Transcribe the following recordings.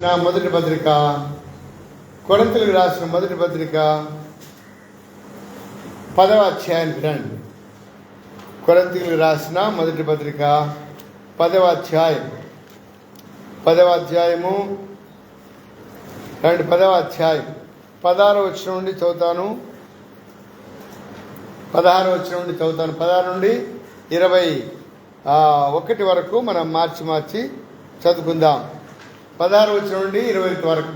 నా మొదటి పత్రిక, కొరింథీయులకు రాసిన మొదటి పత్రిక 10వ అధ్యాయానికి రండి. కొరింథీయులకు రాసిన మొదటి పత్రిక 10వ అధ్యాయము రండి. 10వ అధ్యాయం 16వ వచనం నుండి చదువుతాను. 16 నుండి 21 వరకు మనం మార్చి చదువుకుందాం. 16 వచనం నుండి 21 వరకు.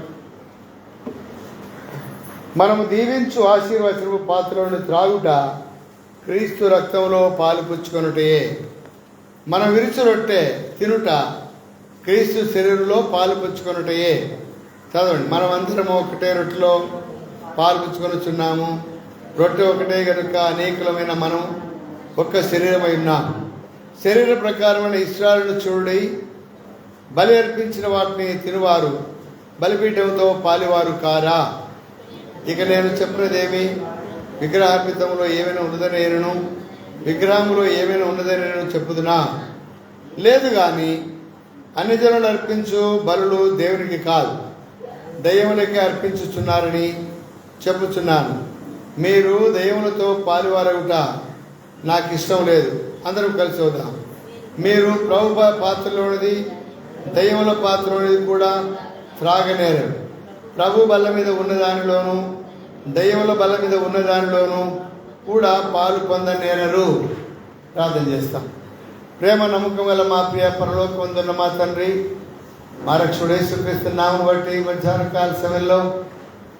మనము దీవించు ఆశీర్వచనపు పాత్రలను త్రాగుట క్రీస్తు రక్తంలో పాలు పుచ్చుకొనుటే, మనం విరుచు రొట్టె తినుట క్రీస్తు శరీరంలో పాలు పుచ్చుకొనుటే. చదవండి. మనమందరము ఒకటే రొట్టెలో పాలు పుచ్చుకొనుచున్నాము. రొట్టె ఒకటే కనుక అనేకులమైన మనం ఒక్క శరీరమై ఉన్నాం. శరీర ప్రకారమైన ఇశ్రాయేలును చూడి బలి అర్పించిన వాటిని తినువారు బలిపీఠంతో పాలివారు కారా? ఇక నేను చెప్పినదేమి? విగ్రహార్పితంలో ఏమైనా ఉన్నదనేను, విగ్రహంలో ఏమైనా ఉన్నదనేను చెప్పుదునా? లేదు. కానీ అన్ని జనులు అర్పించు బలులు దేవునికి కాదు, దయ్యములకే అర్పించుచున్నారని చెప్పుచున్నాను. మీరు దయ్యములతో పాలువారగుట నాకు ఇష్టం లేదు. అందరం కలిసి వద్దాం. మీరు ప్రభు పాత్రలోనిది దయ్యముల పాత్రలోనిది కూడా త్రాగనేరు. ప్రభు బల్ల మీద ఉన్నదానిలోనూ దయ్యముల బల్ల మీద ఉన్నదానిలోనూ కూడా పాలు పొందనేరరు. ప్రార్థన చేస్తాం. ప్రేమ నమ్మకం గల మా ప్రియ పరలోకమందున్న మా తండ్రి, మా రక్షకుడు యేసుక్రీస్తు నామమును బట్టి మధ్యాహ్న కాల సమయంలో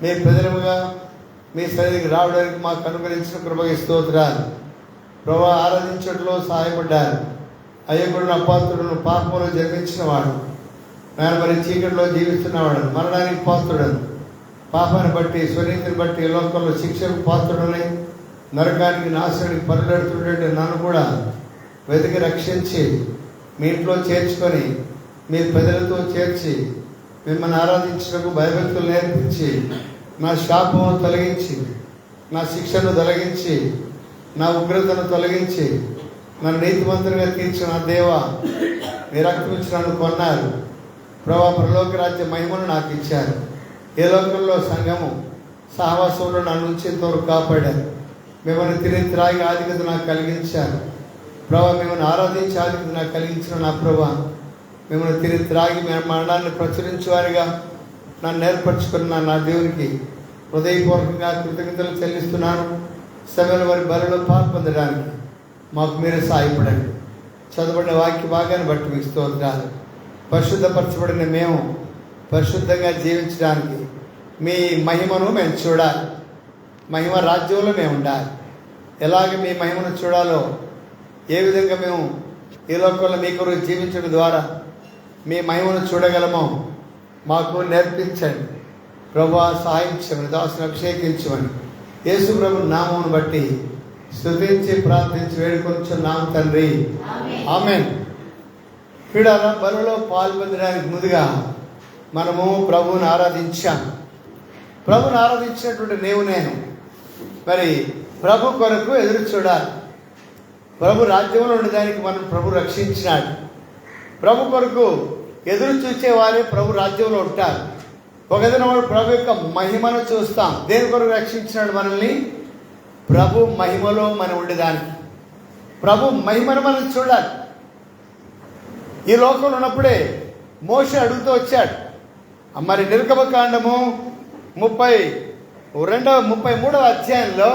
మీ ప్రజలుగా మీ సన్నిధికి రావడానికి మాకు అనుగ్రహించిన కృపకి స్తోత్రాలు. ప్రభు ఆరాధించడంలో సహాయపడ్డారు. అయ్యకుడు అపాత్రుడును, పాపంలో జన్మించిన వాడు, నేను మరి చీకటిలో జీవిస్తున్నవాడు, మరణానికి పాత్రుడను, పాపాన్ని బట్టి స్వనీతిని బట్టి లోకంలో శిక్షకు పాత్రుడని నరకానికి నాశనానికి పరిగెడుతుండే నన్ను కూడా వెతికి రక్షించి మీ ఇంట్లో చేర్చుకొని మీ ప్రజలతో చేర్చి మిమ్మల్ని ఆరాధించడానికి భయభక్తులు నేర్పించి నా శాపమును తొలగించి నా శిక్షను తొలగించి నా ఉగ్రతను తొలగించి నన్ను నీతిమంతునిగా తీర్చిన దేవా, మీ రక్తం ఇచ్చి నన్ను కొన్నారు. ప్రభా, పరలోక రాజ్య మహిమను నాకు ఇచ్చారు. ఏ లోకంలో సంఘము సహవాసంలో నన్ను ఉంచేంతవరకు కాపాడారు. మిమ్మల్ని తిరిగి త్రాగి ఆధిక్యత నాకు కలిగించారు. ప్రభా, మిమ్మల్ని ఆరాధించి ఆధిక్యత నాకు కలిగించిన నా ప్రభా, మిమ్మల్ని తిరిగి త్రాగి మీ మరణాన్ని ప్రచురించేవారిగా నన్ను ఏర్పరచుకున్న నా దేవునికి హృదయపూర్వకంగా కృతజ్ఞతలు చెల్లిస్తున్నాను. సమయంలో వారి బలిలో పాల్పొందడానికి మాకు మీరే సాయపడండి. చదవబడిన వాక్య భాగాన్ని బట్టి మీకు స్తోత్రాలు. పరిశుద్ధపరచబడిన మేము పరిశుద్ధంగా జీవించడానికి మీ మహిమను మేము చూడాలి. మహిమ రాజ్యంలో మేము ఉండాలి. ఎలాగ మీ మహిమను చూడాలో, ఏ విధంగా మేము ఈ లోకంలో మీ కొరకు జీవించడం ద్వారా మీ మహిమను చూడగలమో మాకు నేర్పించండి. ప్రభువా, సహాయించమని, దాసుని అభిషేకించమని యేసు ప్రభు నామమును బట్టి స్తుతించి ప్రార్థించి వేడుకొంచున్నాం తండ్రి, ఆమేన్. క్రీడల బలిలో పాల్పొందడానికి ముందుగా మనము ప్రభువుని ఆరాధించాం. ప్రభుని ఆరాధించినటువంటి నేను మరి ప్రభు కొరకు ఎదురు చూడాలి. ప్రభు రాజ్యంలో ఉండడానికి మనం ప్రభు రక్షించినాడు. ప్రభు కొరకు ఎదురు చూసేవారే ప్రభు రాజ్యంలో ఉంటారు. ఒక దినం ప్రభు యొక్క మహిమను చూస్తాం. దేని కొరకు రక్షించినాడు మనల్ని? ప్రభు మహిమలో మనం ఉండేదానికి. ప్రభు మహిమను మనం చూడాలి. ఈ లోకంలో ఉన్నప్పుడే మోషే అడుగుతూ వచ్చాడు. మరి నిర్గమకాండము 33వ అధ్యాయంలో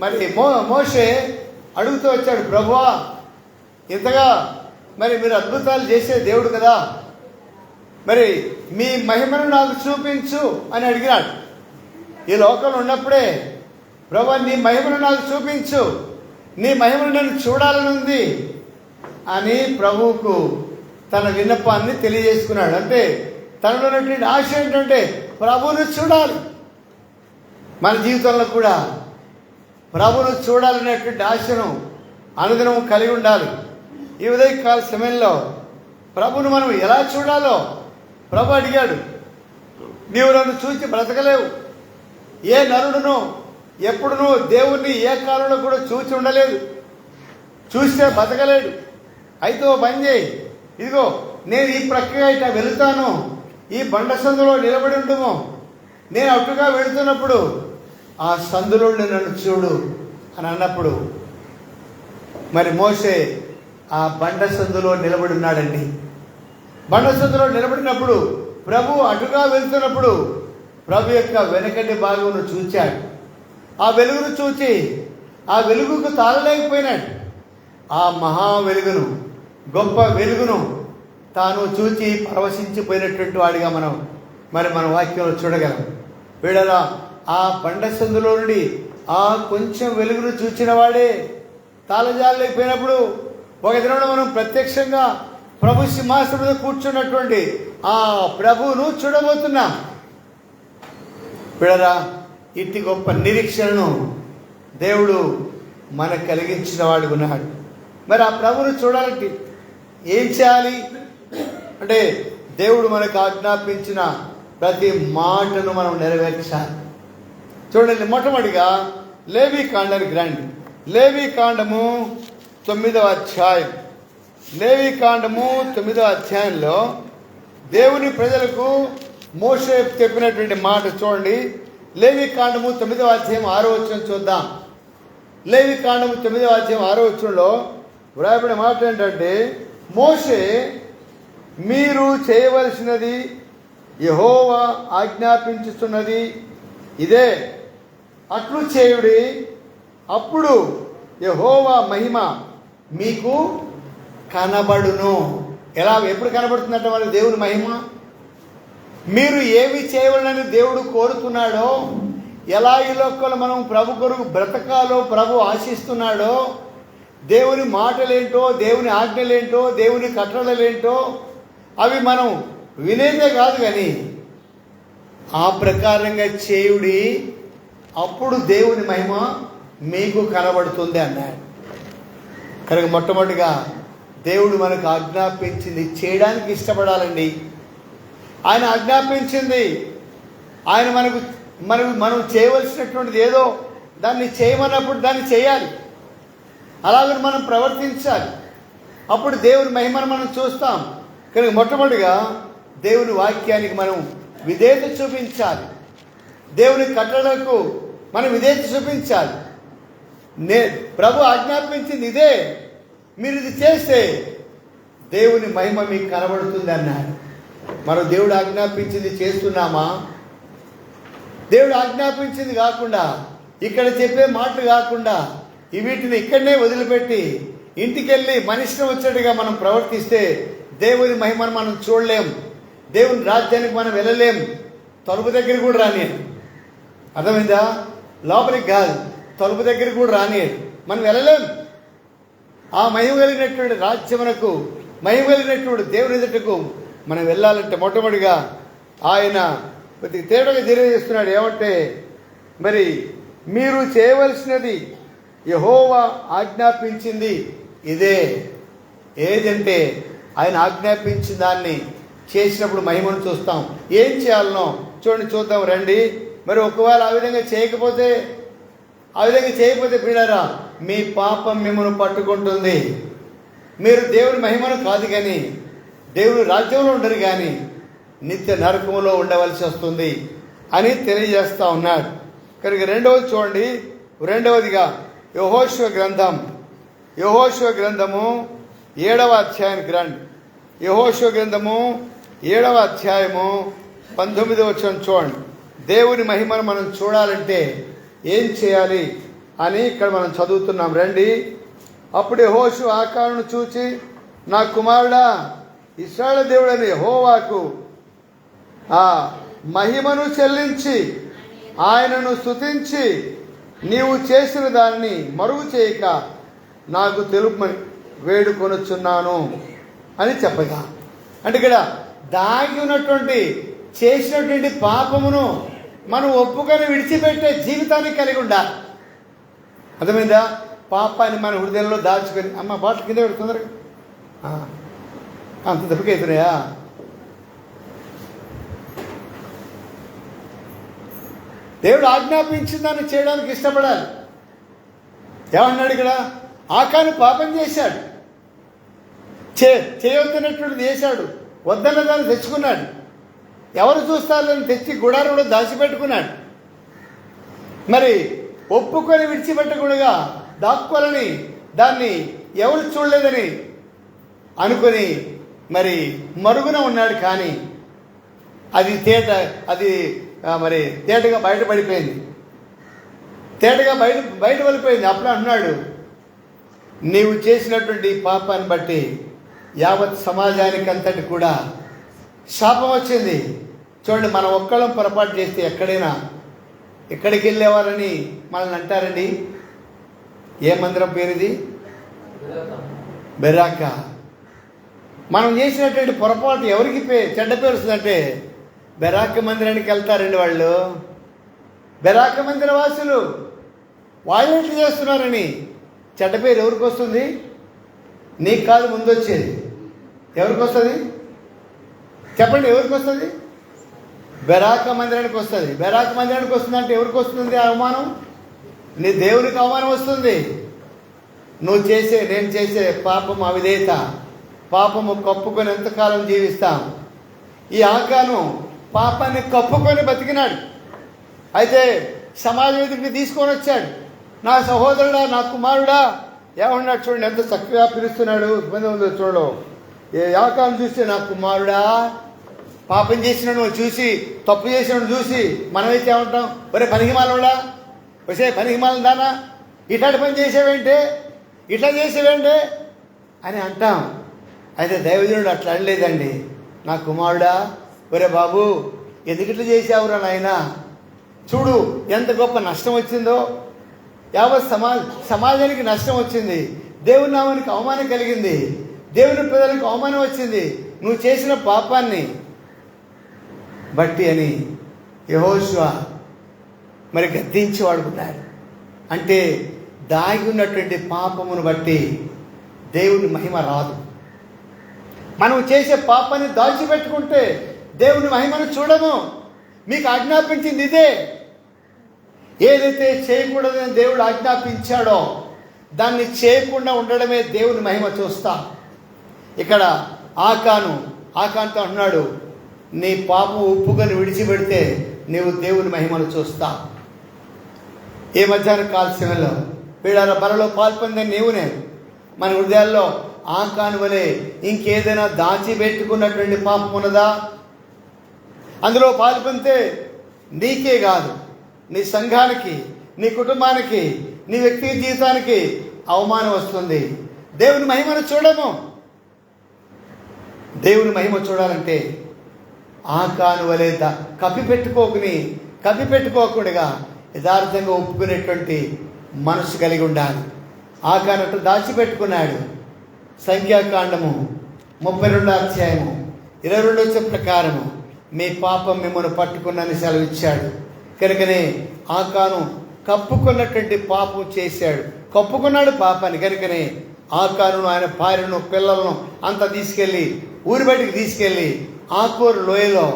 మరి మోషే అడుగుతూ వచ్చాడు, ప్రభువా, ఇంతగా మరి మీరు అద్భుతాలు చేసే దేవుడు కదా, మరి మీ మహిమను నాకు చూపించు అని అడిగినాడు. ఈ లోకంలో ఉన్నప్పుడే, ప్రభువా, నీ మహిమను నాకు చూపించు, నీ మహిమను నేను చూడాలని ఉంది అని ప్రభువుకు తన విన్నపాన్ని తెలియజేసుకున్నాడు. అంటే తనలో ఉన్నటువంటి ఆశ ఏంటంటే ప్రభువును చూడాలి. మన జీవితంలో కూడా ప్రభువును చూడాలనేటువంటి ఆశను అనుదినం కలిగి ఉండాలి. ఈ ఉదయకాల సమయంలో ప్రభువును మనం ఎలా చూడాలో ప్రభు అడిగాడు. నీవు నన్ను చూసి బ్రతకలేవు. ఏ నరుడును ఎప్పుడునూ దేవుణ్ణి ఏ కాలంలో కూడా చూసి ఉండలేదు, చూస్తే బతకలేడు. అయితే ఓ పని చేయి, ఇదిగో నేను ఈ ప్రక్రియ ఇట్లా వెళుతాను, ఈ బండ సందులో నిలబడి ఉండుము, నేను అటుగా వెళుతున్నప్పుడు ఆ సందులో నన్ను చూడు అని అన్నప్పుడు మరి మోషే ఆ బండ సందులో నిలబడి ఉన్నాడండి. బండ సందులో నిలబడినప్పుడు ప్రభు అటుగా వెళ్తున్నప్పుడు ప్రభు యొక్క వెనకటి భాగమును చూచాడు. ఆ వెలుగును చూచి ఆ వెలుగుకు తాళలేకపోయినాడు. ఆ మహా వెలుగును, గొప్ప వెలుగును తాను చూచి పరవశించిపోయినటువంటి వాడిగా మన వాక్యంలో చూడగలం. వీడలా ఆ బండ సందులో నుండి ఆ కొంచెం వెలుగును చూచిన వాడే తాళజాలలేకపోయినప్పుడు ఒక దినం మనం ప్రత్యక్షంగా ప్రభు సింహాసనం మీద కూర్చున్నటువంటి ఆ ప్రభువును చూడబోతున్నాం. వీడరా ఇట్టి గొప్ప నిరీక్షణను దేవుడు మనకు కలిగించిన వాడు ఉన్నాడు. మరి ఆ ప్రభువును చూడాలంటే ఏం చేయాలి అంటే దేవుడు మనకు ఆజ్ఞాపించిన ప్రతి మాటను మనం నెరవేర్చాలి. చూడండి, మొట్టమొదటిగా లేవి కాండానికి రండి. లేవి కాండము 9వ అధ్యాయం. లేవి కాండము 9వ అధ్యాయంలో దేవుని ప్రజలకు మోషే చెప్పినటువంటి మాట చూడండి. లేవి కాండము 9వ అధ్యాయం 6వ వచనం చూద్దాం. లేవి కాండము 9వ అధ్యాయం 6వ వచనంలో వ్రాయబడిన మాట ఏంటంటే, మోషే మీరు చేయవలసినది యెహోవా ఆజ్ఞాపించుతున్నది ఇదే, అట్లు చేయుడి, అప్పుడు యెహోవా మహిమ మీకు కనబడును. ఎప్పుడు కనబడుతుందంటే వాళ్ళ దేవుని మహిమ, మీరు ఏమి చేయవాలని దేవుడు కోరుతున్నాడో, ఎలా ఈ లోకంలో మనం ప్రభు కొరకు బ్రతకాలో ప్రభు ఆశిస్తున్నాడో, దేవుని మాటలేంటో, దేవుని ఆజ్ఞలేంటో, దేవుని కట్టడలేంటో అవి మనం వినేదే కాదు, కానీ ఆ ప్రకారంగా చేయుడి, అప్పుడు దేవుని మహిమ మీకు కనబడుతుంది అన్నాడు. కనుక మొట్టమొదటిగా దేవుడు మనకు ఆజ్ఞాపించింది చేయడానికి ఇష్టపడాలండి. ఆయన ఆజ్ఞాపించింది, ఆయన మనం చేయవలసినటువంటిది ఏదో దాన్ని చేయమన్నప్పుడు దాన్ని చేయాలి, అలాగే మనం ప్రవర్తించాలి. అప్పుడు దేవుని మహిమను మనం చూస్తాం. కనుక మొట్టమొదటిగా దేవుని వాక్యానికి మనం విధేయత చూపించాలి. దేవుని కట్టడలకు మనం విధేయత చూపించాలి. ప్రభు ఆజ్ఞాపించింది ఇదే, మీరు ఇది చేస్తే దేవుని మహిమ మీకు కనబడుతుంది అన్నాడు. మనం దేవుడు ఆజ్ఞాపించింది చేస్తున్నామా? దేవుడు ఆజ్ఞాపించింది కాకుండా, ఇక్కడ చెప్పే మాటలు కాకుండా వీటిని ఇక్కడనే వదిలిపెట్టి ఇంటికి వెళ్ళి మనిషిని వచ్చేట్టుగా మనం ప్రవర్తిస్తే దేవుని మహిమను మనం చూడలేం, దేవుని రాజ్యానికి మనం వెళ్ళలేం, తలుపు దగ్గర కూడా రానియదు. అర్థమైందా? లోపలికి కాదు, తలుపు దగ్గర కూడా రానియదు, మనం వెళ్ళలేం. ఆ మహిమ కలిగినటువంటి రాజ్యమునకు, మహిమ కలిగినటువంటి దేవుని ఎదుటకు మనం వెళ్ళాలంటే మొట్టమొదటిగా ఆయన కొద్ది తేడాగా తెలియజేస్తున్నాడు. ఏమంటే, మరి మీరు చేయవలసినది యెహోవా ఆజ్ఞాపించింది ఇదే. ఏదంటే ఆయన ఆజ్ఞాపించిన దాన్ని చేసినప్పుడు మహిమను చూస్తాం. ఏం చేయాలనో చూద్దాం రండి. మరి ఒకవేళ ఆ విధంగా చేయకపోతే పిల్లరా, మీ పాపం మిమ్మల్ని పట్టుకుంటుంది. మీరు దేవుని మహిమను కాదు కానీ దేవుని రాజ్యంలో ఉండరు, కానీ నిత్య నరకంలో ఉండవలసి వస్తుంది అని తెలియజేస్తూ ఉన్నాడు. కనుక రెండవది చూడండి, రెండవదిగా యెహోషువ గ్రంథము 7వ అధ్యాయానికి రండి. యెహోషువ గ్రంథము 7వ అధ్యాయము 19వ వచనం చూడండి. దేవుని మహిమను మనం చూడాలంటే ఏం చేయాలి అని ఇక్కడ మనం చదువుతున్నాం రండి. అప్పుడు యెహోషువ ఆకారును చూచి, నా కుమారుడా, ఇశ్రాయేలు దేవుడైన యెహోవాకు ఆ మహిమను చెల్లించి ఆయనను స్తుతించి నీవు చేసిన దానిని మరుగు చేయక నాకు తెలుపమని వేడుకొనుచున్నాను అని చెప్పగా, అంటే ఇక్కడ దాగి ఉన్నటువంటి చేసినటువంటి పాపమును మనం ఒప్పుకొని విడిచిపెట్టే జీవితాన్ని కలిగి ఉండాలి. అర్థమైందా? పాపాన్ని మన హృదయంలో దాచుకొని, అమ్మ బాటలు కింద పెడుతుందరు అంత దెబ్బకైతున్నాయా? దేవుడు ఆజ్ఞాపించిన దాన్ని చేయడానికి ఇష్టపడాలి. ఏమన్నాడు ఇక్కడ? ఆకాను పాపం చేశాడు, చేయవద్దన్నటువంటిది చేశాడు, వద్దన్న దాన్ని తెచ్చుకున్నాడు. ఎవరు చూస్తారని తెచ్చి గుడారంలో దాచిపెట్టుకున్నాడు. మరి ఒప్పుకొని విడిచిపెట్టకుండా దాక్కోలని దాన్ని ఎవరు చూడలేదని అనుకొని మరి మరుగున ఉన్నాడు. కానీ అది మరి తేటగా బయటపడిపోయింది. తేటగా బయట వెళ్ళిపోయింది. అప్పుడు అన్నాడు, నీవు చేసినటువంటి పాపాన్ని బట్టి యావత్ సమాజానికి అంతటి కూడా శాపం వచ్చింది. చూడండి, మనం ఒక్కళ్ళం పొరపాటు చేస్తే ఎక్కడికి వెళ్ళేవారని మనల్ని అంటారండి. ఏ మందిరం పేరు ఇది? బెరాక. మనం చేసినటువంటి పొరపాటు ఎవరికి చెడ్డ పేరు వస్తుందంటే బెరాక మందిరానికి వెళ్తారండి వాళ్ళు. బెరాక మందిర వాసులు వాళ్ళు ఎట్లా చేస్తున్నారని చెడ్డ పేరు ఎవరికి వస్తుంది? నీకు కాదు ముందు వచ్చేది. ఎవరికి వస్తుంది చెప్పండి? ఎవరికి వస్తుంది? బెరాక మందిరానికి వస్తుంది. బెరాక మందిరానికి వస్తుందంటే ఎవరికి వస్తుంది అవమానం? నీ దేవునికి అవమానం వస్తుంది. నేను చేసే పాపం అవిధేయత, పాపము కప్పుకొని ఎంతకాలం జీవిస్తాం? ఈ ఆకాను పాపాన్ని కప్పుకొని బతికినాడు. అయితే సమాజం ఎదుటికి తీసుకొని వచ్చాడు. నా సహోదరుడా, నా కుమారుడా ఏమన్నాడు చూడండి, ఎంత చక్కగా పిలుస్తున్నాడు. ఇబ్బంది ఉందో చూడలో. ఏ ఆకాను చూస్తే నా కుమారుడా, పాపం చేసినాడు చూసి, తప్పు చేసినాడు చూసి మనమైతే ఏమంటాం? ఒరే పనికిమాలడా, వచ్చే పనికిమాల దానా, ఇట్లాంటి పని ఇట్లా చేసేవేంటే అని అంటాం. అయితే దైవజనుడు అట్లా అనలేదండి. నా కుమారుడా, ఒరే బాబు, ఎందుకు ఇట్లా చేసావురా నాయనా? చూడు ఎంత గొప్ప నష్టం వచ్చిందో. యావత్ సమాజానికి నష్టం వచ్చింది. దేవుని నామానికి అవమానం కలిగింది. దేవుని ప్రజలకు అవమానం వచ్చింది నువ్వు చేసిన పాపాన్ని బట్టి అని యెహోషువ మరి గద్దించి వాడుకున్నాడు. అంటే దాగి ఉన్నటువంటి పాపమును బట్టి దేవుని మహిమ రాదు. మనం చేసే పాపాన్ని దాచిపెట్టుకుంటే దేవుని మహిమను చూడము. మీకు ఆజ్ఞాపించింది ఇదే. ఏదైతే చేయకూడదని దేవుడు ఆజ్ఞాపించాడో దాన్ని చేయకుండా ఉండడమే దేవుని మహిమ చూస్తా. ఇక్కడ ఆకానుతో అన్నాడు, నీ పాపం ఉప్పుకొని విడిచిపెడితే నీవు దేవుని మహిమను చూస్తా. ఏ మధ్యాహ్న కాల సమయంలో వీళ్ళ బలలో పాల్పొందని నేను మన హృదయాల్లో ఆకాను వలె ఇంకేదైనా దాచిపెట్టుకున్నటువంటి పాపం ఉన్నదా? అందులో పాల్పొందితే నీకే కాదు, నీ సంఘానికి, నీ కుటుంబానికి, నీ వ్యక్తిగత జీవితానికి అవమానం వస్తుంది. దేవుని మహిమను చూడము. దేవుని మహిమ చూడాలంటే ఆకాను వలె కప్పిపెట్టుకోకుండా యథార్థంగా ఒప్పుకునేటువంటి మనసు కలిగి ఉండాలి. ఆకానట్టు దాచిపెట్టుకున్నాడు. సంఖ్యాకాండము 32 అధ్యాయము 22 ప్రకారము మీ పాపం మిమ్మల్ని పట్టుకున్నని సెలవిచ్చాడు. కనుకనే ఆకాను కప్పుకున్నటువంటి పాపం చేశాడు, కప్పుకున్నాడు పాపాన్ని. కనుకనే ఆకానును ఆయన భార్యను పిల్లలను అంతా తీసుకెళ్ళి ఊరి బయటికి తీసుకెళ్ళి ఆకూరు లోయలో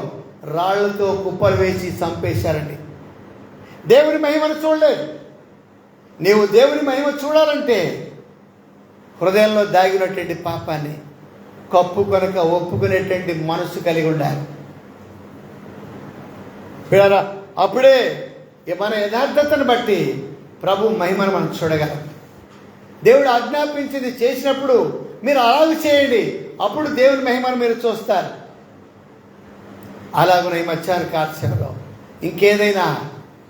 రాళ్లతో కుప్పలు వేసి చంపేశారండి. దేవుని మహిమను చూడలేదు. నీవు దేవుని మహిమ చూడాలంటే హృదయంలో దాగినటువంటి పాపాన్ని కప్పుకొనక ఒప్పుకునేటువంటి మనసు కలిగి ఉండాలి. అప్పుడే మన యథార్థతను బట్టి ప్రభు మహిమను మనం చూడగలం. దేవుడు ఆజ్ఞాపించింది చేసినప్పుడు మీరు అలాగే చేయండి, అప్పుడు దేవుని మహిమను మీరు చూస్తారు. అలాగున ఈ మధ్యాహ్న కార్యక్రమంలో ఇంకేదైనా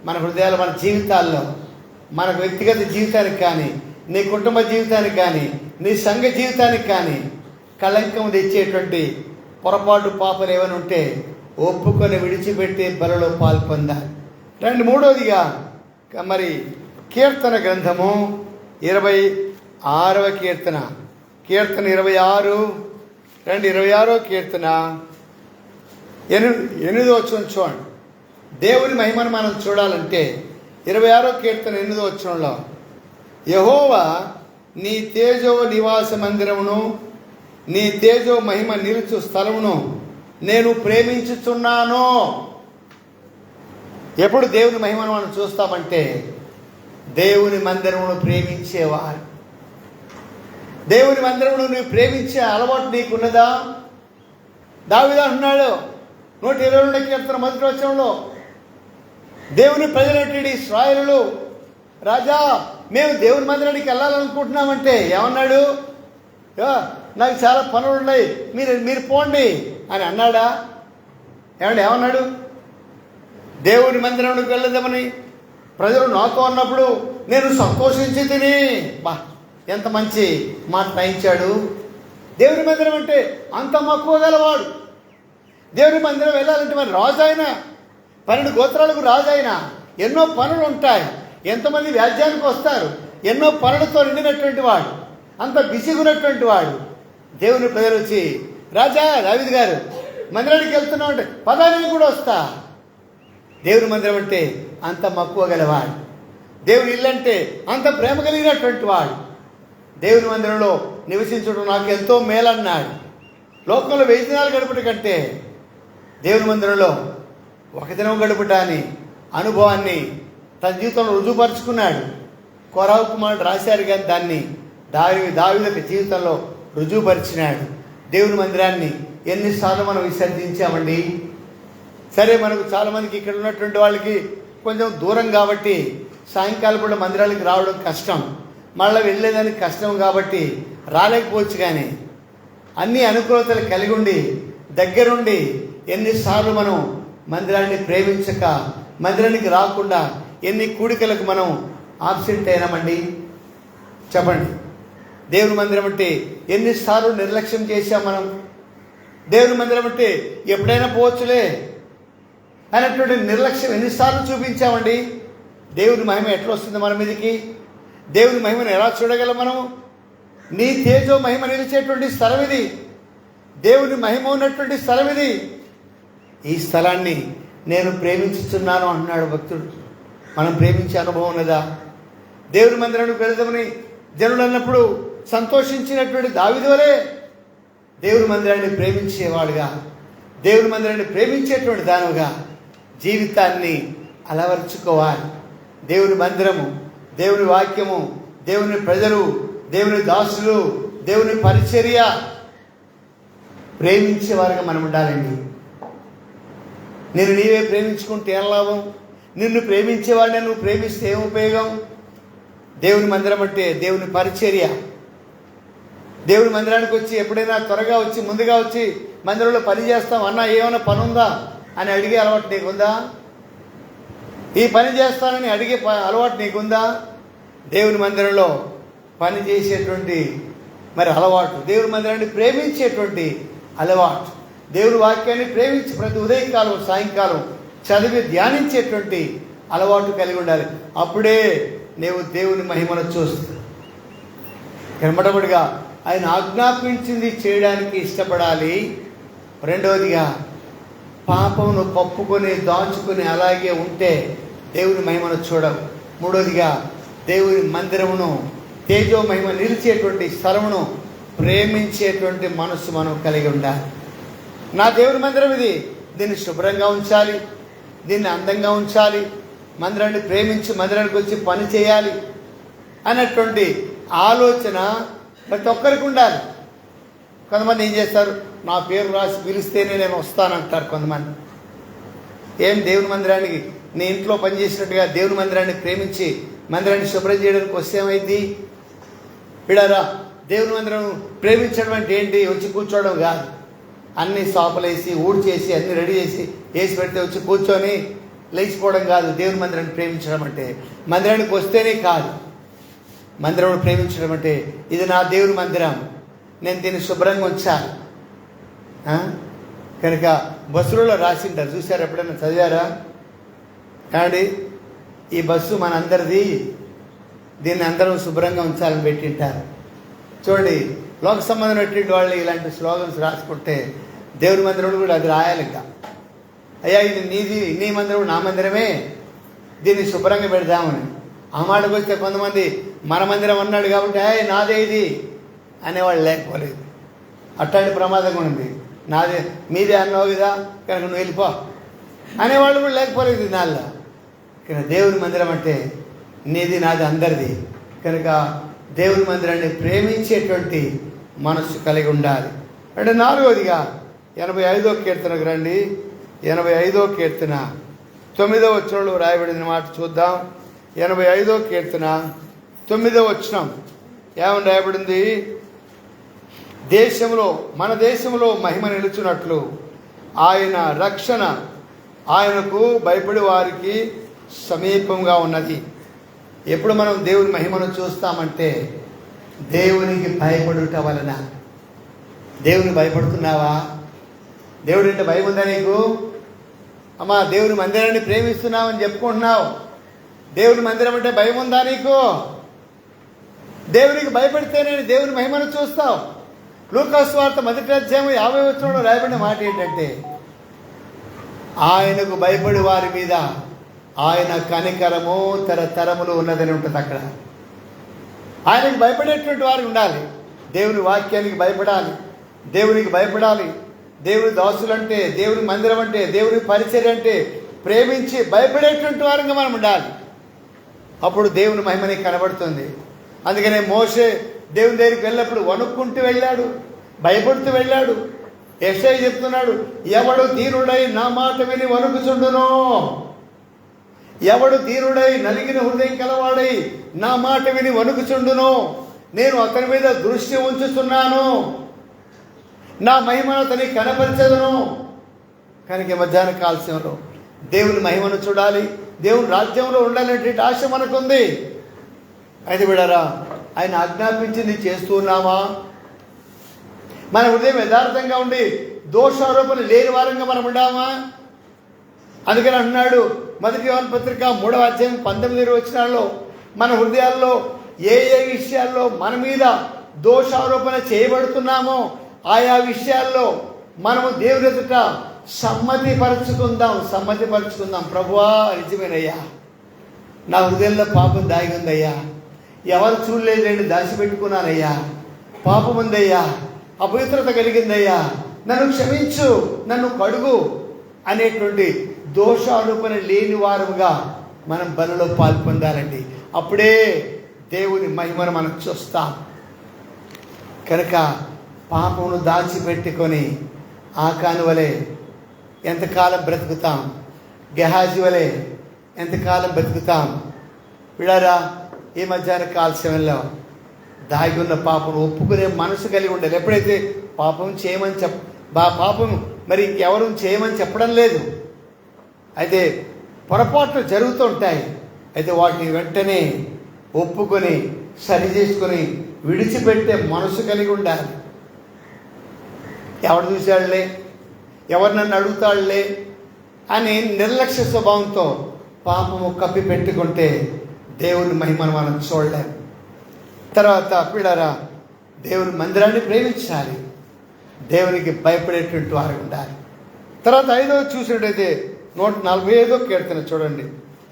మన హృదయాలు, మన జీవితాల్లో, మన వ్యక్తిగత జీవితానికి కానీ, నీ కుటుంబ జీవితానికి కానీ, నీ సంఘ జీవితానికి కానీ కళంకం తెచ్చేటువంటి పొరపాటు పాపలు ఏమైనా ఉంటే ఒప్పుకొని విడిచిపెట్టి బలలో పాల్పొందాలి. మూడవదిగా మరి కీర్తన గ్రంథము 26వ కీర్తన 26 26వ కీర్తన 8వ వచనం చూడండి. దేవుని మహిమను మనం చూడాలంటే 26వ కీర్తన 8వ వచనంలో, యెహోవా నీ తేజో నివాస మందిరమును, నీ తేజో మహిమ నిలుచు స్థలమును నేను ప్రేమించుచున్నాను. ఎప్పుడు దేవుని మహిమను మనం చూస్తామంటే దేవుని మందిరమును ప్రేమించేవారు. దేవుని మందిరమును నువ్వు ప్రేమించే అలవాటు నీకున్నదా? దావీదు అంటున్నాడు, 122 కీర్తన 1వ వచనంలో దేవుని ప్రజలైనటువంటి ఇశ్రాయేలులు, రాజా మేము దేవుని మందిరానికి వెళ్ళాలనుకుంటున్నామంటే ఏమన్నాడు? నాకు చాలా పనులు ఉన్నాయి, మీరు పోండి అని అన్నాడా? ఏమన్నాడు? దేవుని మందిరానికి వెళ్ళదామని ప్రజలు నాతో అన్నప్పుడు నేను సంతోషించి తిని. ఎంత మంచి మాట రాయించాడు. దేవుని మందిరం అంటే అంత మక్కువ గలవాడు. దేవుని మందిరం వెళ్ళాలంటే మరి రాజు అయినా, 12 గోత్రాలకు రాజు అయినా ఎన్నో పనులు ఉంటాయి. ఎంతమంది వ్యాజ్యానికి వస్తారు, ఎన్నో పనులతో నిండినటువంటి వాడు, అంత బిజీగా ఉన్నటువంటి వాడు. దేవుని ప్రజలు వచ్చి, రాజా దావీదు గారు మందిరానికి వెళ్తున్నావు అంటే పదానికి కూడా వస్తా. దేవుని మందిరం అంటే అంత మక్కువ గలవాడు. దేవుని ఇల్లు అంటే అంత ప్రేమ కలిగినటువంటి వాడు. దేవుని మందిరంలో నివసించడం నాకు ఎంతో మేలన్నాడు. లోకంలో 1000 దినాలు గడుపుట కంటే దేవుని మందిరంలో 1 దినం గడుపుట అని అనుభవాన్ని తన జీవితంలో రుజువుపరుచుకున్నాడు. కొరావు కుమారుడు రాశారు కానీ దాన్ని దావీదు జీవితంలో రుజువుపరిచినాడు. దేవుని మందిరాన్ని ఎన్నిసార్లు మనం విసర్జించామండి. సరే, మనకు చాలామందికి ఇక్కడ ఉన్నటువంటి వాళ్ళకి కొంచెం దూరం కాబట్టి సాయంకాలం పూట మందిరాలకు రావడం కష్టం, మళ్ళీ వెళ్ళేదానికి కష్టం కాబట్టి రాలేకపోవచ్చు. కానీ అన్ని అనుకూలతలు కలిగి ఉండి దగ్గరుండి ఎన్నిసార్లు మనం మందిరాన్ని ప్రేమించక మందిరానికి రాకుండా ఎన్ని కూడికలకు మనం ఆబ్సెంట్ అయినామండి చెప్పండి. దేవుని మందిరం అంటే ఎన్నిసార్లు నిర్లక్ష్యం చేశాం మనం. దేవుని మందిరం అంటే ఎప్పుడైనా పోవచ్చులే అనేటువంటి నిర్లక్ష్యం ఎన్నిసార్లు చూపించామండి. దేవుని మహిమ ఎట్లా వస్తుంది మన మీదకి? దేవుని మహిమను ఎలా చూడగలం మనము? నీ తేజో మహిమ నిలిచేటువంటి స్థలం ఇది. దేవుని మహిమ ఉన్నటువంటి స్థలం ఇది. ఈ స్థలాన్ని నేను ప్రేమించుతున్నాను అంటున్నాడు భక్తుడు. మనం ప్రేమించే అనుభవం ఉన్నదా? దేవుని మందిరానికి వెళదామని జనులు అన్నప్పుడు సంతోషించినటువంటి దావీదు వలే దేవుని మందిరాన్ని ప్రేమించేవాడుగా, దేవుని మందిరాన్ని ప్రేమించేటువంటి దానిగా జీవితాన్ని అలవర్చుకోవాలి. దేవుని మందిరము, దేవుని వాక్యము, దేవుని ప్రజలు, దేవుని దాసులు, దేవుని పరిచర్య ప్రేమించేవారుగా మనం ఉండాలండి. నీవే ప్రేమించుకుంటే ఏం లాభం? నిన్ను ప్రేమించేవాడిని నువ్వు ప్రేమిస్తే ఏం ఉపయోగం? దేవుని మందిరం అంటే దేవుని పరిచర్య. దేవుని మందిరానికి వచ్చి ఎప్పుడైనా త్వరగా వచ్చి ముందుగా వచ్చి మందిరంలో పని చేస్తాం అన్నా ఏమైనా పని ఉందా అని అడిగే అలవాటు నీకుందా? ఈ పని చేస్తానని అడిగే అలవాటు నీకుందా? దేవుని మందిరంలో పని చేసేటువంటి అలవాటు, దేవుని మందిరాన్ని ప్రేమించేటువంటి అలవాటు, దేవుని వాక్యాన్ని ప్రేమించి ప్రతి ఉదయకాలం సాయంకాలం చదివి ధ్యానించేటువంటి అలవాటు కలిగి ఉండాలి. అప్పుడే నీవు దేవుని మహిమను చూస్తావు. మొట్టమొదటిగా ఆయన ఆజ్ఞాపించింది చేయడానికి ఇష్టపడాలి. రెండవదిగా పాపమును కప్పుకొని దాచుకొని అలాగే ఉంటే దేవుని మహిమను చూడవు. మూడవదిగా దేవుని మందిరమును, తేజో మహిమ నిలిచేటువంటి స్థలమును ప్రేమించేటువంటి మనసు మనం కలిగి ఉండాలి. నా దేవుని మందిరం ఇది, దీన్ని శుభ్రంగా ఉంచాలి, దీన్ని అందంగా ఉంచాలి, మందిరాన్ని ప్రేమించి మందిరానికి వచ్చి పని చేయాలి అన్నటువంటి ఆలోచన ప్రతి ఒక్కరికి ఉండాలి. కొంతమంది ఏం చేస్తారు, నా పేరు రాసి పిలిస్తేనే నేను వస్తానంటారు కొంతమంది. ఏం దేవుని మందిరానికి నీ ఇంట్లో పనిచేసినట్టుగా దేవుని మందిరాన్ని ప్రేమించి మందిరాన్ని శుభ్రం చేయడానికి వస్తే ఏమైంది? విడారా, దేవుని మందిరం ప్రేమించడం అంటే ఏంటి? వచ్చి కూర్చోవడం కాదు. అన్ని సాపలేసి ఊడ్చేసి అన్ని రెడీ చేసి వేసి పెడితే వచ్చి కూర్చొని లేచిపోవడం కాదు. దేవుని మందిరాన్ని ప్రేమించడం అంటే మందిరానికి వస్తేనే కాదు. మందిరం ప్రేమించడం అంటే ఇది నా దేవుని మందిరం, నేను దీన్ని శుభ్రంగా ఉంచాలి. కనుక బస్సులలో రాసింటారు, చూసారు ఎప్పుడైనా, చదివారా? కానీ ఈ బస్సు మనందరిది, దీన్ని అందరం శుభ్రంగా ఉంచాలని పెట్టింటారు. చూడండి, లోక సంబంధమైనటువంటి వాళ్ళు ఇలాంటి స్లోగన్స్ రాసుకుంటే దేవుని మందిరంలో కూడా అది రాయాలి. ఇంకా అయ్యా ఇది నీది, నీ మందిరం నా మందిరమే, దీన్ని శుభ్రంగా పెడదామని. ఆ మాటకు వస్తే కొంతమంది మన మందిరం అన్నాడు కాబట్టి నాదే ఇది అనేవాళ్ళు లేకపోలేదు. అట్లాంటి ప్రమాదం కూడా ఉంది. నాదే మీదే అన్నావు కదా కనుక నువ్వు వెళ్ళిపో అనేవాళ్ళు కూడా లేకపోలేదు నాళ్ళ. కనుక దేవుని మందిరం అంటే నీది నాది అందరిది. కనుక దేవుని మందిరాన్ని ప్రేమించేటువంటి మనస్సు కలిగి ఉండాలి. అంటే 4వదిగా 85వ కీర్తనకు రండి. 85వ కీర్తన 9వ వచనంలో రాయబడిన మాట చూద్దాం. 85వ కీర్తన 9వ వచనం ఏమని రాయబడింది? మన దేశంలో మహిమ నిలుచున్నట్లు ఆయన రక్షణ ఆయనకు భయపడి వారికి సమీపంగా ఉన్నది. ఎప్పుడు మనం దేవుని మహిమను చూస్తామంటే దేవునికి భయపడుట వలన. దేవుని భయపడుతున్నావా? దేవుడు అంటే భయం ఉందా నీకు? అమ్మా, దేవుని మందిరాన్ని ప్రేమిస్తున్నావని చెప్పుకుంటున్నావు. దేవుని మందిరం అంటే భయం ఉందా నీకు? దేవునికి భయపడితేనే దేవుని మహిమను చూస్తావు. లూకా సువార్త 1వ అధ్యాయం 50వ వచనంలో రాయబడిన మాట ఏంటంటే, ఆయనకు భయపడి వారి మీద ఆయన కనికరము తరతరములు ఉన్నదని ఉంటుంది. అక్కడ ఆయనకు భయపడేటువంటి వారు ఉండాలి. దేవుని వాక్యానికి భయపడాలి, దేవునికి భయపడాలి. దేవుని దాసులంటే, దేవుని మందిరం అంటే, దేవుని పరిచర్య అంటే ప్రేమించి భయపడేటువంటి వారంగా మనం ఉండాలి. అప్పుడు దేవుని మహిమని కనబడుతుంది. అందుకనే మోషే దేవుని దగ్గరికి వెళ్ళినప్పుడు వణుక్కుంటూ వెళ్ళాడు, భయపడుతూ వెళ్ళాడు. యెషయా చెప్తున్నాడు, ఎవడు దీనుడై నా మాట విని వణుకుచుండునో, ఎవడు దీనుడై నలిగిన హృదయం కలవాడై నా మాట విని వణుకుచుండునో, నేను అతని మీద దృష్టి ఉంచుతున్నాను, నా మహిమను అతనికి కనపరచదును. కనుక మధ్యాహ్న కాల్స్యంలో దేవుని మహిమను చూడాలి, దేవుని రాజ్యంలో ఉండాలనేటువంటి ఆశ మనకుంది. అయితే బిడ్డారా, ఆయన ఆజ్ఞాపించింది చేస్తున్నామా? మన హృదయం యథార్థంగా ఉండి దోషారోపణ లేని వారంగా మనం ఉండామా? అందుకని అంటున్నాడు 1 యోహాను పత్రిక 3వ అధ్యాయం 19 వచనాల్లో, మన హృదయాల్లో ఏ విషయాల్లో మన మీద దోషారోపణ చేయబడుతున్నామో ఆయా విషయాల్లో మనము దేవుని ఎదుట సమ్మతి పరుచుకుందాం. ప్రభువా, నిజమేనయ్యా, నా హృదయంలో పాపం దాగి ఉందయ్యా, ఎవరు చూడలేదండి, దాచిపెట్టుకున్నానయ్యా, పాపం ఉందయ్యా, అపవిత్రత కలిగిందయ్యా, నన్ను క్షమించు, నన్ను కడుగు అనేటువంటి దోషారోపణ లేని వారుగా మనం బలిలో పాల్పొందాలండి. అప్పుడే దేవుని మహిమను మనం చూస్తాం. కనుక పాపమును దాచిపెట్టుకొని ఆకాను వలె ఎంతకాలం బ్రతుకుతాం? గెహాజీ వలె ఎంతకాలం బ్రతుకుతాం? విడారా, ఈ మధ్యాహ్న కాల సమయంలో దాగి ఉన్న పాపం ఒప్పుకునే మనసు కలిగి ఉండాలి. ఎప్పుడైతే పాపం చేయమని పాపం మరి ఇంకెవరు చేయమని చెప్పడం లేదు, అయితే పొరపాట్లు జరుగుతూ ఉంటాయి. అయితే వాటిని వెంటనే ఒప్పుకొని సరి చేసుకొని విడిచిపెట్టే మనసు కలిగి ఉండాలి. ఎవరు చూశాడులే, ఎవరు నన్ను అడుగుతాడులే అని నిర్లక్ష్య స్వభావంతో పాపము కప్పి పెట్టుకుంటే దేవుని మహిమను మనం చూడలేం. తర్వాత పిల్లరా, దేవుని మందిరాన్ని ప్రేమించాలి, దేవునికి భయపడేటువంటి వారు ఉండాలి. తర్వాత 5వ చూసినట్టయితే 145వ కీర్తన చూడండి.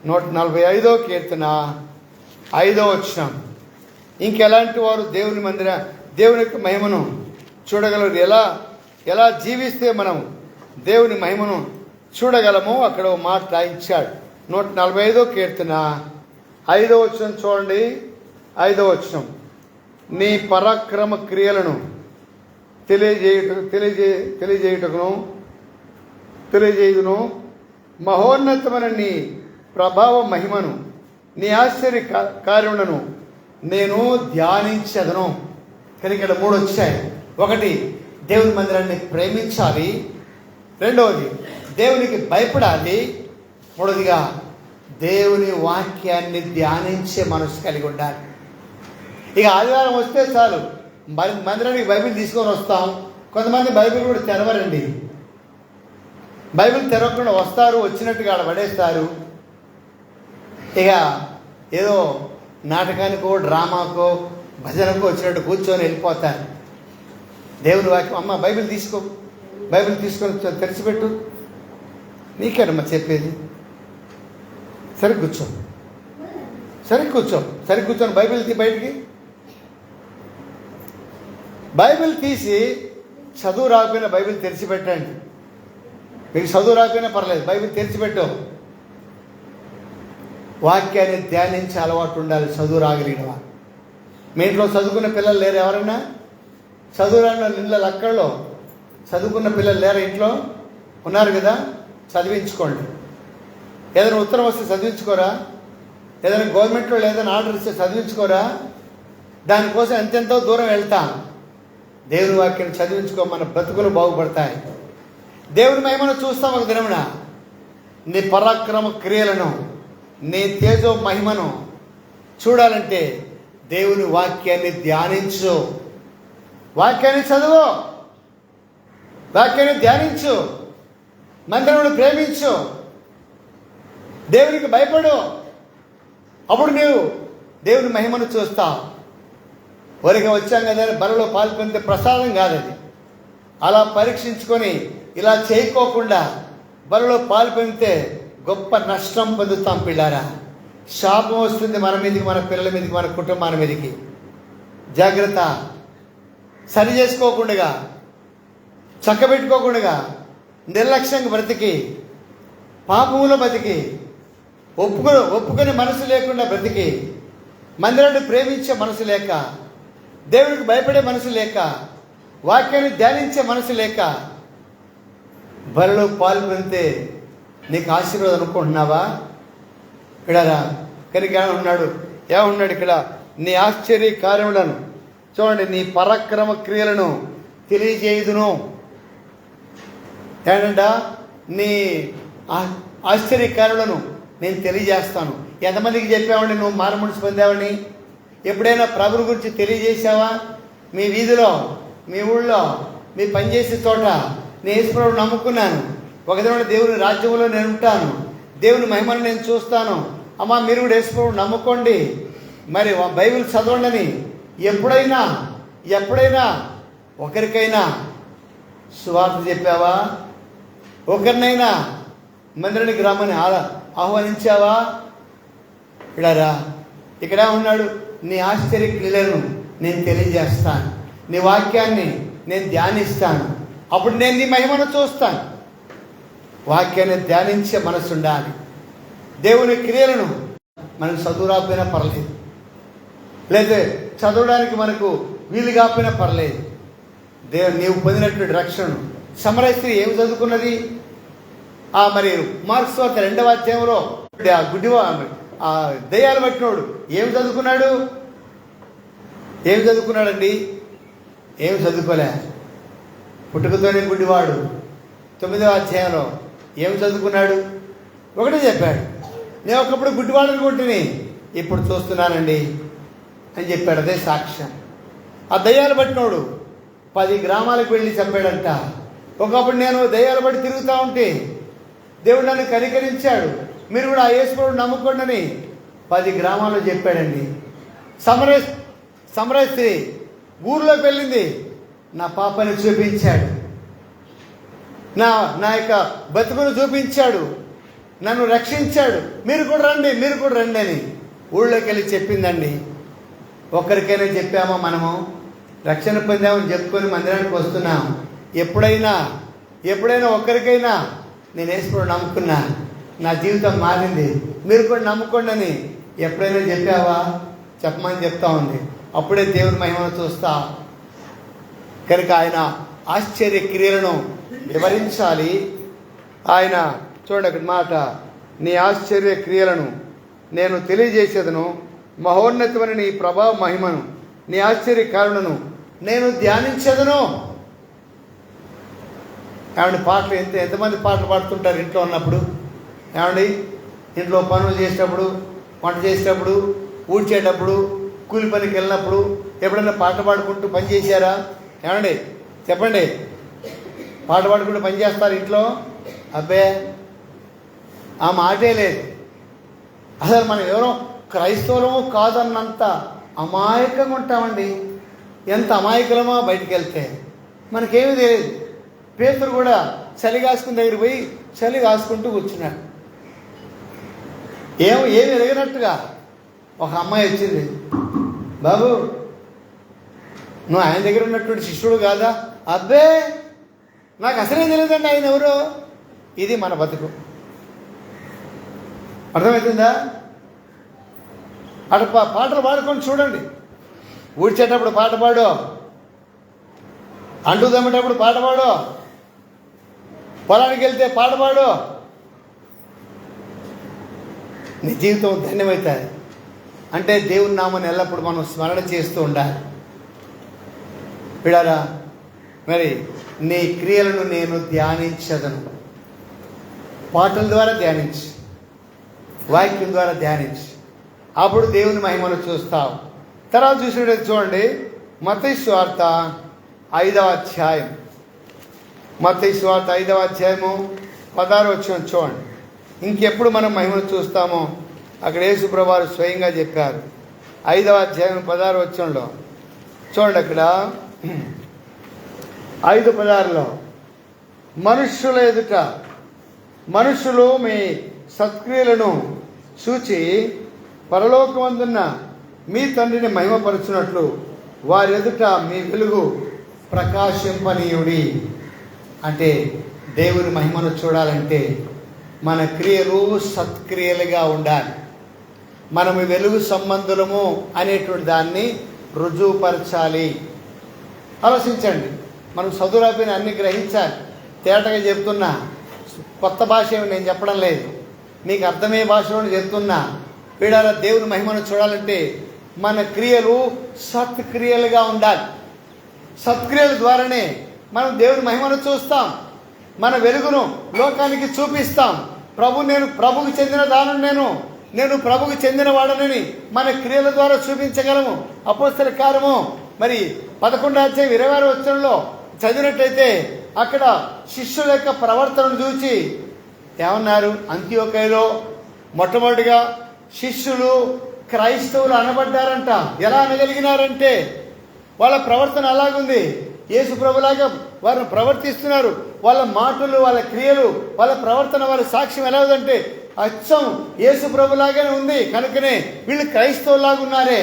145వ కీర్తన 5వ వచనం. ఇంకెలాంటి వారు దేవుని యొక్క మహిమను చూడగలరు? ఎలా జీవిస్తే మనం దేవుని మహిమను చూడగలమో అక్కడ ఒక మాట రాయించాడు. 145వ కీర్తన 5వ వచనం చూడండి. 5వ వచనం, నీ పరాక్రమ క్రియలను తెలియజేయుదును, మహోన్నతమైన నీ ప్రభావ మహిమను, నీ ఆశ్చర్య కార్యములను నేను ధ్యానించదను. కానీ ఇక్కడ 3 వచ్చాయి. 1, దేవుని మందిరాన్ని ప్రేమించాలి. 2వది, దేవునికి భయపడాలి. 3వదిగా, దేవుని వాక్యాన్ని ధ్యానించే మనసు కలిగి ఉండాలి. ఇక ఆదివారం వస్తే చాలు, మందిరానికి బైబిల్ తీసుకొని వస్తాం. కొంతమంది బైబిల్ కూడా తెరవరండి. బైబిల్ తెరవకుండా వస్తారు, వచ్చినట్టుగా ఆడ పడేస్తారు. ఇక ఏదో నాటకానికో డ్రామాకో భజనకో వచ్చినట్టు కూర్చొని వెళ్ళిపోతారు. దేవుని వాక్యం, అమ్మ బైబిల్ తీసుకొని తెరిచిపెట్టు, నీకేనమ్మా చెప్పేది, సరిగ్గా కూర్చొని బైబిల్ బయటికి బైబిల్ తీసి చదువు రాకపోయినా బైబిల్ తెరిచిపెట్టండి. మీకు చదువు రాకపోయినా పర్లేదు, బైబిల్ తెరిచిపెట్టు. వాక్యాన్ని ధ్యానించే అలవాటు ఉండాలి చదువు రాగలిగిన వారు. మీ ఇంట్లో చదువుకున్న పిల్లలు లేరు? ఎవరైనా చదువు రాని ఇళ్ళ అక్కడలో చదువుకున్న పిల్లలు లేరా? ఇంట్లో ఉన్నారు కదా. చదివించుకోండి. ఏదైనా ఉత్తరం వస్తే చదివించుకోరా? ఏదైనా గవర్నమెంట్లో ఏదైనా ఆర్డర్ ఇస్తే చదివించుకోరా? దానికోసం ఎంతెంతో దూరం వెళ్తాం. దేవుని వాక్యం చదివించుకో, మన బ్రతుకులు బాగుపడతాయి. దేవుని మహిమను చూస్తాం ఒక దినమున. నీ పరాక్రమ క్రియలను, నీ తేజో మహిమను చూడాలంటే దేవుని వాక్యాన్ని ధ్యానించు, వాక్యాన్ని చదువు, వాక్యాన్ని ధ్యానించు, మందిరమును ప్రేమించు, దేవునికి భయపడు. అప్పుడు నీవు దేవుని మహిమను చూస్తావు. ఊరికే వచ్చాం కదా బలలో పాల్పొందే ప్రసాదం కాదది. అలా పరీక్షించుకొని ఇలా చేయకోకుండా బలలో పాల్పొందితే గొప్ప నష్టం పొందుతాం పిల్లారా. శాపం వస్తుంది మన మీదకి, మన పిల్లల మీదకి, మన కుటుంబాల మీదకి. జాగ్రత్త. సరి చేసుకోకుండా, చక్కబెట్టుకోకుండా, నిర్లక్ష్యంగా బ్రతికి, పాపములో బ్రతికి, ఒప్పుకొని మనసు లేకుండా బ్రతికి, మందిరాన్ని ప్రేమించే మనసు లేక, దేవుడికి భయపడే మనసు లేక, వాక్యాన్ని ధ్యానించే మనసు లేక బలిలో పాల్పొందితే నీకు ఆశీర్వాదం అనుకుంటున్నావా? ఇక్కడ కనుక ఏమన్నాడు ఇక్కడ? నీ ఆశ్చర్య కార్యములను చూడండి, నీ పరాక్రమ క్రియలను తెలియజేయుదును. ఏంటంట? నీ ఆశ్చర్య కార్యములను నేను తెలియజేస్తాను. ఎంతమందికి చెప్పావండి నువ్వు మారుమనసు పొందావని? ఎప్పుడైనా ప్రభువు గురించి తెలియజేసావా? మీ వీధిలో, మీ ఊళ్ళో, మీ పనిచేసే చోట నేను యేసుప్రభువుని నమ్ముకున్నాను, ఒక దిన దేవుని రాజ్యంలో నేను ఉంటాను, దేవుని మహిమను నేను చూస్తాను, అమ్మా మీరు కూడా యేసుప్రభువుని నమ్ముకోండి, మరి బైబిల్ చదవండి ఎప్పుడైనా ఒకరికైనా సువార్త చెప్పావా? ఒకరినైనా మందిరానికి రమ్మని ఆహ్వానించావా? ఇలారా ఇక్కడ ఉన్నాడు, నీ ఆశ్చర్య క్రియలను నేను తెలియజేస్తాను, నీ వాక్యాన్ని నేను ధ్యానిస్తాను, అప్పుడు నేను నీ మహిమను చూస్తాను. వాక్యాన్ని ధ్యానించే మనసు ఉండాలి. దేవుని క్రియలను మనం చదువు రాకపోయినా పర్లేదు, లేదా చదవడానికి మనకు వీలు కాకపోయినా పర్లేదు. నీవు పొందినటువంటి రక్షణను. సమరయ స్త్రీ ఏమి చదువుకున్నది? మరి మార్క్స్ వార్త 2వ అధ్యాయంలో దయ్యాలు పట్టినోడు ఏమి చదువుకున్నాడండి? ఏమి చదువుకోలే. పుట్టుకతోనే గుడ్డివాడు 9వ అధ్యాయంలో ఏమి చదువుకున్నాడు? ఒకటే చెప్పాడు, నేను ఒకప్పుడు గుడ్డివాడు అనుకుంటుని ఇప్పుడు చూస్తున్నానండి అని చెప్పాడు. అదే సాక్ష్యం. ఆ దయ్యాలు పట్టినోడు 10 గ్రామాలకు వెళ్ళి చెప్పాడంట. ఒకప్పుడు నేను దయ్యాలు బట్టి తిరుగుతూ ఉంటే దేవుడు నన్ను కనికరించాడు, మీరు కూడా ఆ యేసుప్రభువుని నమ్ముకోండి అని 10 గ్రామాల్లో చెప్పాడండి. సమరయ స్త్రీ ఊర్లోకి వెళ్ళింది, నా పాపని చూపించాడు, నా యొక్క బతుకును చూపించాడు, నన్ను రక్షించాడు, మీరు కూడా రండి అని ఊళ్ళోకి వెళ్ళి చెప్పిందండి. ఒక్కరికైనా చెప్పామా? మనము రక్షణ పొందామని చెప్పుకొని మందిరానికి వస్తున్నాం. ఎప్పుడైనా ఒక్కరికైనా నేను యేసుప్రభువుని నమ్ముకున్నా, నా జీవితం మారింది, మీరు కూడా నమ్ముకోండి అని ఎప్పుడైనా చెప్పావా? చెప్పమని చెప్తా ఉంది. అప్పుడే దేవుని మహిమను చూస్తా. కనుక ఆయన ఆశ్చర్య క్రియలను వివరించాలి. ఆయన చూడండి అక్కడ మాట, నీ ఆశ్చర్య క్రియలను నేను తెలియజేసేదను, మహోన్నతమైన నీ ప్రభావ మహిమను, నీ ఆశ్చర్య కారణను నేను ధ్యానించేదను. ఏమండి పాటలు ఎంతమంది పాటలు పాడుతుంటారు ఇంట్లో ఉన్నప్పుడు? ఏమండి ఇంట్లో పనులు చేసేటప్పుడు, వంట చేసేటప్పుడు, ఊడ్చేటప్పుడు, కూలి పనికి వెళ్ళినప్పుడు ఎప్పుడైనా పాట పాడుకుంటూ పని చేశారా? ఏమండి చెప్పండి, పాట పాడుకుంటూ పని చేస్తారు ఇంట్లో? అబ్బే ఆ మాటే లేదు. అసలు మనం ఎవరో క్రైస్తవులమో కాదన్నంత అమాయకంగా ఉంటామండి. ఎంత అమాయకులమో బయటికి వెళ్తే మనకేమీ తెలియదు. పేతురు కూడా చలి కాసుకుని దగ్గర పోయి చలి కాసుకుంటూ కూర్చున్నాడు. ఏమి ఎరగినట్టుగా ఒక అమ్మాయి వచ్చింది, బాబు నువ్వు ఆయన దగ్గర ఉన్నటువంటి శిష్యుడు కాదా? అబ్బే నాకు అసలే తెలియదండి ఆయన ఎవరో. ఇది మన బతుకు. అర్థమవుతుందా? అటు పాటలు పాడుకొని చూడండి. ఊడ్చేటప్పుడు పాట పాడు, అంటు దమ్మేటప్పుడు పాట పాడు, పొలానికి వెళ్తే పాట పాడు, నీ జీవితం ధన్యమవుతుంది. అంటే దేవుని నామాన్ని ఎల్లప్పుడూ మనం స్మరణ చేస్తూ ఉండాలి. పిల్లరా, మరి నీ క్రియలను నేను ధ్యానించదను. పాటల ద్వారా ధ్యానించి, వాక్యం ద్వారా ధ్యానించి, అప్పుడు దేవుని మహిమను చూస్తావు. తర్వాత చూసినట్టు చూడండి, మత్తయి సువార్త 5వ అధ్యాయం, మత్తయి సువార్త 5వ అధ్యాయము 16వ వచనం చూడండి. ఇంకెప్పుడు మనం మహిమను చూస్తామో అక్కడ యేసు ప్రభువారు స్వయంగా చెప్పారు. 5వ అధ్యాయం 16వ వచనంలో చూడండి. అక్కడ 5:16లో మనుష్యుల ఎదుట మనుషులు మీ సత్క్రియలను చూచి పరలోకమందున్న మీ తండ్రిని మహిమపరచునట్లు వారి ఎదుట మీ వెలుగు ప్రకాశింపనీయుడి. అంటే దేవుని మహిమను చూడాలంటే మన క్రియలు సత్క్రియలుగా ఉండాలి. మనము వెలుగు సంబంధులము అనేటువంటి దాన్ని రుజువుపరచాలి. ఆలోచించండి, మనం చదువురాపోయిన అన్ని గ్రహించాలి. తేటగా చెప్తున్నా, కొత్త భాష ఏమి నేను చెప్పడం లేదు, మీకు అర్థమయ్యే భాషలోనే చెప్తున్నా. వీడాల దేవుని మహిమను చూడాలంటే మన క్రియలు సత్క్రియలుగా ఉండాలి. సత్క్రియల ద్వారానే మనం దేవుని మహిమను చూస్తాం, మన వెలుగును లోకానికి చూపిస్తాం. నేను ప్రభుకు చెందిన దాను, నేను ప్రభుకు చెందిన వాడనని మన క్రియల ద్వారా చూపించగలము. అపోస్తల కార్యము మరి 11వ అధ్యాయం 26వ వచనంలో చదివినట్లయితే అక్కడ శిష్యుల యొక్క ప్రవర్తనను చూచి ఏమన్నారు? అంత్యోకయలో మొట్టమొదటిగా శిష్యులు క్రైస్తవులు అనబడ్డారంట. ఎలా అనగలిగినారంటే వాళ్ళ ప్రవర్తన అలాగుంది. యేసు ప్రభులాగా వారు ప్రవర్తిస్తున్నారు. వాళ్ళ మాటలు, వాళ్ళ క్రియలు, వాళ్ళ ప్రవర్తన, వాళ్ళ సాక్ష్యం ఎలా ఉందంటే అచ్చం యేసు ప్రభులాగానే ఉంది. కనుకనే వీళ్ళు క్రైస్తవులాగా ఉన్నారే.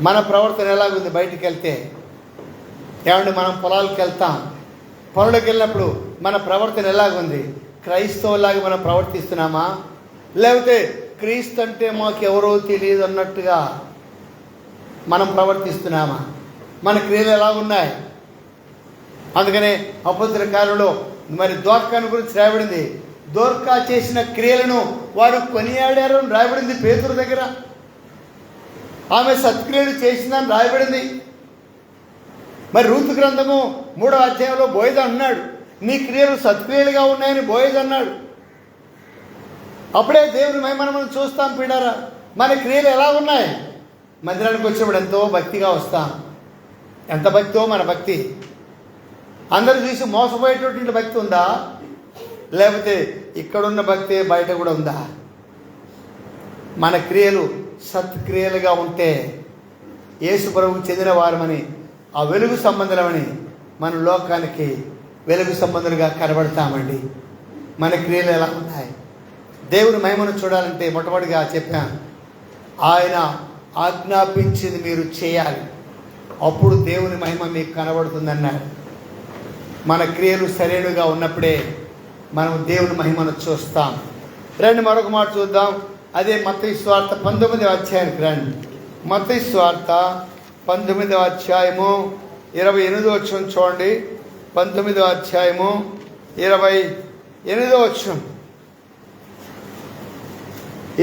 మన ప్రవర్తన ఎలాగుంది? బయటికి వెళ్తే ఏమంటే మనం పొలాలకు వెళ్తాం, పొలంలోకి వెళ్ళినప్పుడు మన ప్రవర్తన ఎలాగుంది? క్రైస్తవులాగా మనం ప్రవర్తిస్తున్నామా, లేకపోతే క్రీస్తు అంటే మాకెవరో తెలియదు అన్నట్టుగా మనం ప్రవర్తిస్తున్నామా? మన క్రియలు ఎలా ఉన్నాయి? అందుకనే అపోస్తలుల కార్యంలో మరి దోర్కాను గురించి రాయబడింది. దోర్కా చేసిన క్రియలను వారు కొనియాడారు అని రాయబడింది పేతురు దగ్గర. ఆమె సత్క్రియలు చేసిందని రాయబడింది. మరి రూతు గ్రంథము 3వ అధ్యాయంలో బోయజు అన్నాడు, నీ క్రియలు సత్క్రియలుగా ఉన్నాయని బోయజు అన్నాడు. అప్పుడే దేవుని మహిమను మనం చూస్తాం. పీడారా, మన క్రియలు ఎలా ఉన్నాయి? మందిరానికి వచ్చినప్పుడు ఎంతో భక్తిగా వస్తాం. ఎంత భక్తో మన భక్తి? అందరూ చూసి మోసపోయేటటువంటి భక్తి ఉందా, లేకపోతే ఇక్కడున్న భక్తి బయట కూడా ఉందా? మన క్రియలు సత్క్రియలుగా ఉంటే యేసు ప్రభువుకు చెందిన వారమని, ఆ వెలుగు సంబంధులమని మన లోకానికి వెలుగు సంబంధులుగా కనబడతామండి. మన క్రియలు ఎలా ఉన్నాయి? దేవుని మహిమను చూడాలంటే మొట్టమొదటిగా చెప్పాను, ఆయన ఆజ్ఞాపించింది మీరు చేయాలి, అప్పుడు దేవుని మహిమ మీకు కనబడుతుందన్నాడు. మన క్రియలు సరైనగా ఉన్నప్పుడే మనం దేవుని మహిమను చూస్తాం. రండి మరొక మాట చూద్దాం. అదే మత్తయి సువార్త 19వ అధ్యాయానికి రండి. మత్తయి సువార్త 19వ అధ్యాయము 28వ వచనం చూడండి. 19వ అధ్యాయము 28వ వచనం.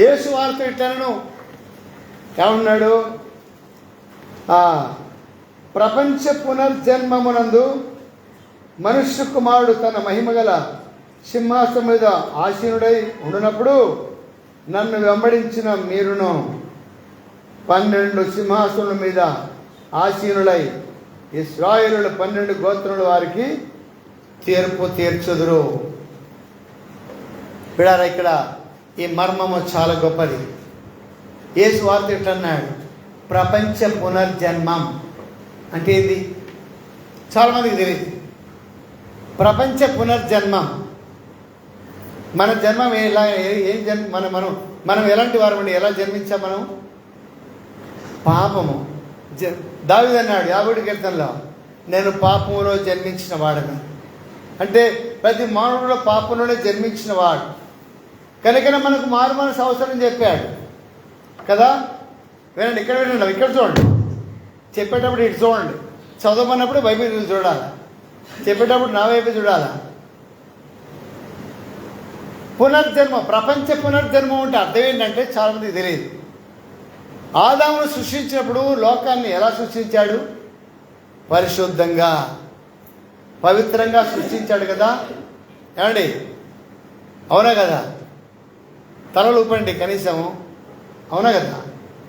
యేసు వారితో ఇట్లనెను, ఏమన్నాడు? ప్రపంచ పునర్జన్మమునందు మనుష్య కుమారుడు తన మహిమగల సింహాసనం మీద ఆసీనుడై ఉండునప్పుడు నన్ను వెంబడించిన మీరును 12 సింహాసనుల మీద ఆసీనులై ఇశ్రాయేలుల 12 గోత్రముల వారికి తీర్పు తీర్చుదురు. పిడారా, ఇక్కడ ఈ మర్మము చాలా గొప్పది. యేసు వార్త ఎట్లన్నాడు? ప్రపంచ పునర్జన్మం అంటే ఏంది? చాలామందికి తెలియదు. ప్రపంచ పునర్జన్మం, మన జన్మం ఎలా, ఏం జన్మ, మనం ఎలాంటి వారమండి? ఎలా జన్మించాం మనం? పాపము. దావీదు అన్నాడు 50 కీర్తనలో, నేను పాపములో జన్మించిన వాడను. అంటే ప్రతి మానవుడు పాపంలోనే జన్మించిన వాడు కనుకనే మనకు మారు మనసు అవసరం చెప్పాడు కదా. వినండి, ఇక్కడ వినండి, ఇక్కడ చూడండి. చెప్పేటప్పుడు ఇటు చూడండి, చదవమన్నప్పుడు బైబిల్ చూడాలి, చెప్పేటప్పుడు నా వైపు చూడాలా. పునర్జన్మ, ప్రపంచ పునర్జన్మ అంటే అర్థం ఏంటంటే చాలామందికి తెలియదు. ఆదామును సృష్టించినప్పుడు లోకాన్ని ఎలా సృష్టించాడు? పరిశుద్ధంగా, పవిత్రంగా సృష్టించాడు కదా. ఏమండి, అవునా కదా? తలలు ఊపండి కనీసం, అవునా కదా?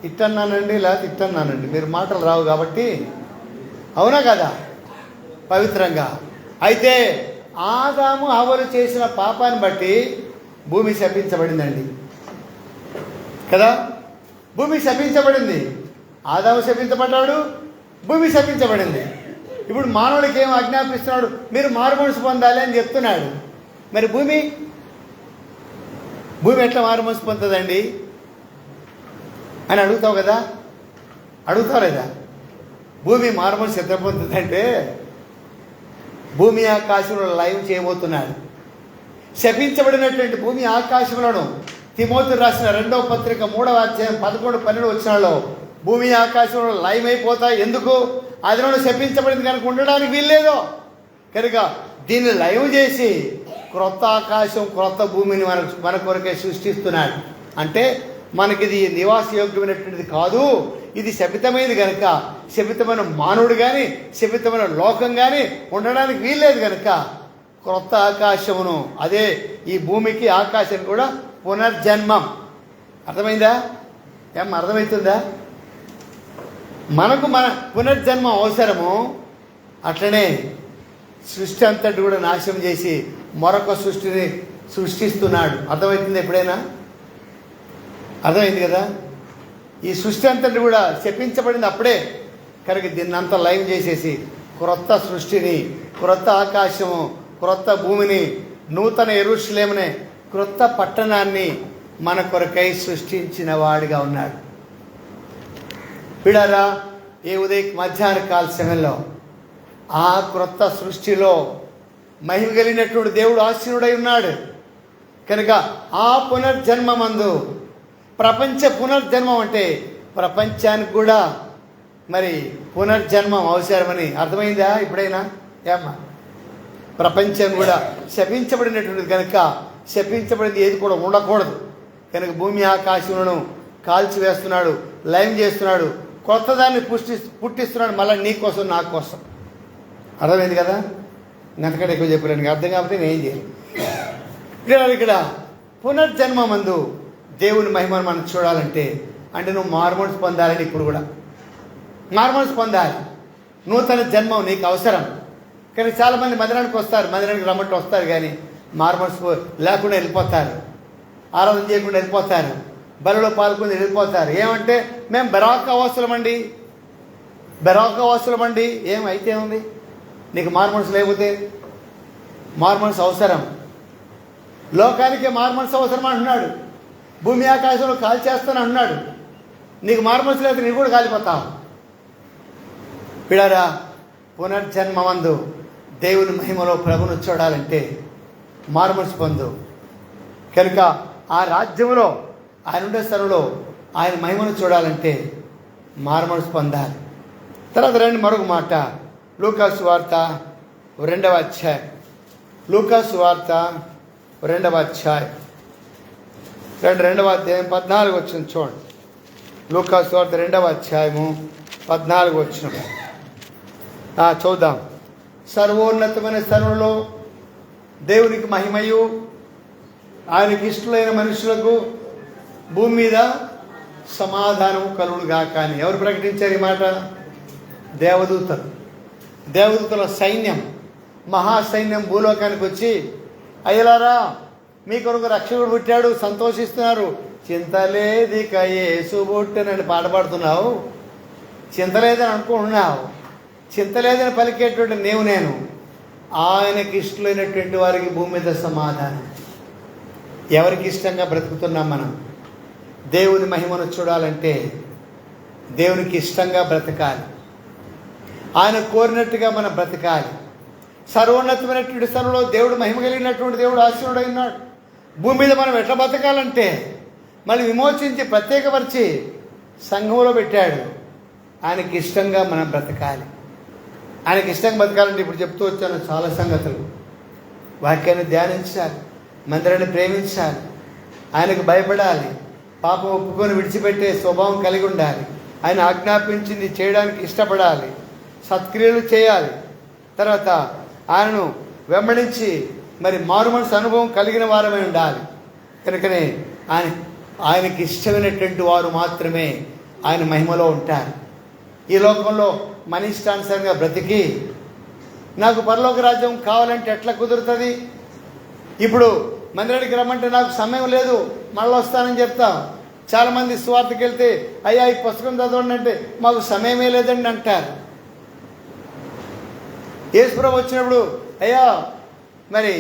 ఇట్టన్నానండి లేకపోతే ఇట్టన్నానండి, మీరు మాటలు రావు కాబట్టి అవునా కదా? పవిత్రంగా. అయితే ఆదాము హవ్వలు చేసిన పాపాన్ని బట్టి భూమి శపించబడిందండి కదా. భూమి శపించబడింది, ఆదాము శపించబడ్డాడు, భూమి శపించబడింది. ఇప్పుడు మానవుడికి ఏం ఆజ్ఞాపిస్తున్నాడు? మీరు మారుమనసు పొందాలి అని చెప్తున్నాడు. మరి భూమి ఎట్లా మారుమనసు పొందుతుందండి అని అడుగుతావు కదా, అడుగుతావు లేదా? భూమి మారుమనసు ఎట్లా పొందుతుందంటే భూమి ఆకాశంలో లైవ్ చేయబోతున్నాడు. శపించబడినటువంటి భూమి ఆకాశంలోను తిమోతి రాసిన 2వ పత్రిక 3వ అధ్యాయం 11-12 వచనాల్లో భూమి ఆకాశంలో లైవ్ అయిపోతాయి. ఎందుకు? అదిలో శపించబడింది కనుక ఉండడానికి వీల్లేదు. కనుక దీన్ని లైవ్ చేసి క్రొత్త ఆకాశం, క్రొత్త భూమిని మన కొరకే సృష్టిస్తున్నాడు. అంటే మనకిది నివాసయోగ్యమైనటువంటిది కాదు, ఇది శపితమైనది కనుక, శపితమైన మానవుడు కానీ శపితమైన లోకం కానీ ఉండడానికి వీల్లేదు కనుక క్రొత్త ఆకాశమును, అదే ఈ భూమికి ఆకాశం కూడా పునర్జన్మం. అర్థమైందా? అర్థమవుతుందా? మనకు మన పునర్జన్మం అవసరము. అట్లనే సృష్టి అంతటి కూడా నాశనం చేసి మరొక సృష్టిని సృష్టిస్తున్నాడు. అర్థమవుతుంది? ఎప్పుడైనా అర్థమైంది కదా? ఈ సృష్టి అంతటి కూడా శపించబడింది అప్పుడే. కనుక దీన్నంతా లైవ్ చేసేసి క్రొత్త సృష్టిని, క్రొత్త ఆకాశము, క్రొత్త భూమిని, నూతన యెరూషలేమునే, క్రొత్త పట్టణాన్ని మన కొరకై సృష్టించిన వాడిగా ఉన్నాడు. పిడారా, ఈ మధ్యాహ్న కాల సమయంలో ఆ క్రొత్త సృష్టిలో మహిమ కలిగినటువంటి దేవుడు ఆశీనుడై ఉన్నాడు. కనుక ఆ పునర్జన్మమందు, ప్రపంచ పునర్జన్మం అంటే ప్రపంచానికి కూడా మరి పునర్జన్మం అవసరమని అర్థమైందా ఇప్పుడైనా? ప్రపంచం కూడా శపించబడినటువంటిది కనుక శపించబడింది ఏది కూడా ఉండకూడదు. కనుక భూమి ఆకాశములను కాల్చివేస్తున్నాడు, లయం చేస్తున్నాడు, కొత్తదాన్ని పుట్టిస్తున్నాడు, మళ్ళీ నీ కోసం నా కోసం. అర్థమైంది కదా? అంతకంటే ఎక్కువ చెప్పలేను, అర్థం కాబట్టి నేను ఏం చేయను. ఇక్కడ పునర్జన్మమందు దేవుని మహిమను మనం చూడాలంటే, అంటే నువ్వు మారుమనసు పొందాలని, ఇప్పుడు కూడా మారుమనసు పొందాలి. నూతన జన్మం నీకు అవసరం. కానీ చాలామంది మందిరానికి వస్తారు, మందిరానికి రమ్మంటే వస్తారు, కానీ మారుమనసు లేకుండా వెళ్ళిపోతారు, ఆరాధన చేయకుండా వెళ్ళిపోతారు, బలిలో పాల్గొని వెళ్ళిపోతారు. ఏమంటే మేము బెరాకవాసులమండి, బెరాకవాసులమండి. ఏమైతే ఉంది? నీకు మారుమనసు లేకపోతే? మారుమనసు అవసరం, లోకానికే మారుమనసు అవసరం అంటున్నాడు. భూమి ఆకాశంలో కాల్చేస్తాను అన్నాడు. నీకు మారుమనసు లేకపోతే నీకు కూడా కాలిపోతావు. పిడారా, పునర్జన్మమందు దేవుని మహిమలో ప్రభును చూడాలంటే మారుమనసు పొందు. కనుక ఆ రాజ్యంలో, ఆయన ఉండే స్థలంలో ఆయన మహిమను చూడాలంటే మారుమనసు పొందాలి. తర్వాత రండి మరొక మాట, లూకాసు వార్త 2వ అధ్యాయం. లూకాసు వార్త 2వ అధ్యాయం 2వ అధ్యాయం 14 వచనం చూడండి. లూకాసు వార్త 2వ అధ్యాయము 14 వచనం చూద్దాం. సర్వోన్నతమైన స్థలంలో దేవునికి మహిమయు, ఆయనకి ఇష్టలైన మనుషులకు భూమి మీద సమాధానం కలుగునుగాక అని ఎవరు ప్రకటించారు ఈ మాట? దేవదూతలు. దేవదూతల సైన్యం, మహాసైన్యం భూలోకానికి వచ్చి, అయ్యలారా మీ కొరకు రక్షకుడు పుట్టాడు, సంతోషిస్తున్నారు. చింతలేదిక యేసు పుట్టనని పాట పాడుతున్నావు, చింతలేదని అనుకుంటున్నావు. చింతలేదని పలికేటువంటి నేను ఆయనకి ఇష్టమైనటువంటి వారికి భూమి మీద సమాధానం. ఎవరికి ఇష్టంగా బ్రతుకుతున్నాం మనం? దేవుని మహిమను చూడాలంటే దేవునికి ఇష్టంగా బ్రతకాలి, ఆయన కోరినట్టుగా మనం బ్రతకాలి. సర్వోన్నతమైనటువంటి స్థలంలో దేవుడు మహిమ కలిగినటువంటి దేవుడు ఆశీనుడై ఉన్నాడు. భూమి మీద మనం ఎట్లా బ్రతకాలంటే మళ్ళీ విమోచించి ప్రత్యేకపరిచి సంఘంలో పెట్టాడు. ఆయనకి ఇష్టంగా మనం బ్రతకాలి. ఆయనకి ఇష్టంగా బ్రతకాలంటే ఇప్పుడు చెప్తూ వచ్చాను చాలా సంగతులు, వాక్యాన్ని ధ్యానించాలి. మందిరాన్ని ప్రేమించాలి, ఆయనకు భయపడాలి, పాపం ఒప్పుకొని విడిచిపెట్టే స్వభావం కలిగి ఉండాలి, ఆయన ఆజ్ఞాపించింది చేయడానికి ఇష్టపడాలి, సత్క్రియలు చేయాలి, తర్వాత ఆయనను వెంబడించి మరి మారుమనసు అనుభవం కలిగిన వారమై ఉండాలి. కనుకనే ఆయనకి ఇష్టమైనటువంటి వారు మాత్రమే ఆయన మహిమలో ఉంటారు. ఈ లోకంలో మన ఇష్టానుసారంగా బ్రతికి నాకు పరలోక రాజ్యం కావాలంటే ఎట్లా కుదురుతుంది? ఇప్పుడు మందిరానికి రమ్మంటే నాకు సమయం లేదు, మళ్ళీ వస్తానని చెప్తాం. చాలామంది స్వార్థకి వెళ్తే అయ్యా ఈ పుస్తకం చదవండి అంటే మాకు సమయమే లేదండి అంటారు. యేసుప్రభు వచ్చినప్పుడు అయ్యా మరి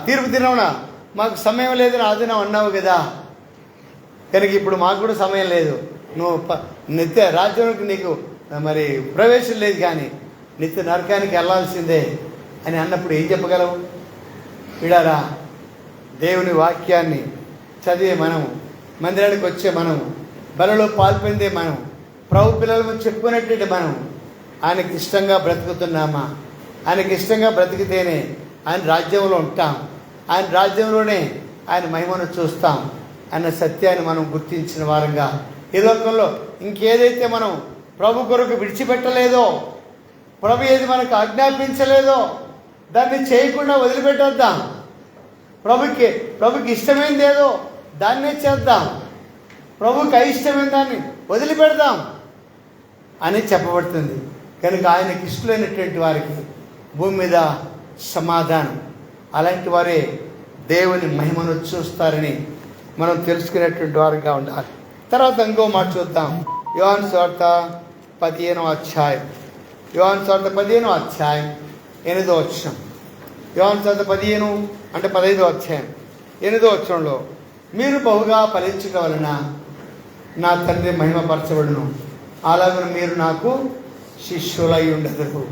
తీర్పు దినమున మాకు సమయం లేదని ఆ దినం అన్నావు కదా, కనుక ఇప్పుడు మాకు కూడా సమయం లేదు, నువ్వు నిత్య రాజ్యానికి నీకు మరి ప్రవేశం లేదు, కానీ నిత్య నరకానికి వెళ్ళాల్సిందే అని అన్నప్పుడు ఏం చెప్పగలవు? విడారా, దేవుని వాక్యాన్ని చదివే మనము, మందిరానికి వచ్చే మనము, బలలో పాల్పొందే మనం, ప్రభు పిల్లలు చెప్పుకునేటువంటి మనం ఆయనకి ఇష్టంగా బ్రతుకుతున్నామా? ఆయనకి ఇష్టంగా బ్రతికితేనే ఆయన రాజ్యంలో ఉంటాం, ఆయన రాజ్యంలోనే ఆయన మహిమను చూస్తాం అన్న సత్యాన్ని మనం గుర్తించిన వారంగా ఈ లోకంలో ఇంకేదైతే మనం ప్రభు కొరకు విడిచిపెట్టలేదో, ప్రభు ఏది మనకు ఆజ్ఞాపించలేదో దాన్ని చేయకుండా వదిలిపెట్టేద్దాం. ప్రభుకి ఇష్టమైంది ఏదో దాన్నే చేద్దాం, ప్రభుకి అయిష్టమైన దాన్ని వదిలిపెడదాం అని చెప్పబడుతుంది. కనుక ఆయనకి ఇష్టమైనటువంటి వారికి భూమి మీద సమాధానం, అలాంటి వారే దేవుని మహిమను చూస్తారని మనం తెలుసుకునేటువంటి వారంగా ఉండాలి. తర్వాత ఇంకో మాట చూద్దాం. యోహాను సువార్త 15వ అధ్యాయం, యోహాను సువార్త 15వ అధ్యాయం 8వ వచనం. యోహాను సువార్త 15 అంటే 15వ అధ్యాయం 8వ వచనంలో, మీరు బహుగా ఫలించుట వలన నా తండ్రి మహిమపరచబడును, అలాగే మీరు నాకు శిష్యులై ఉండదు.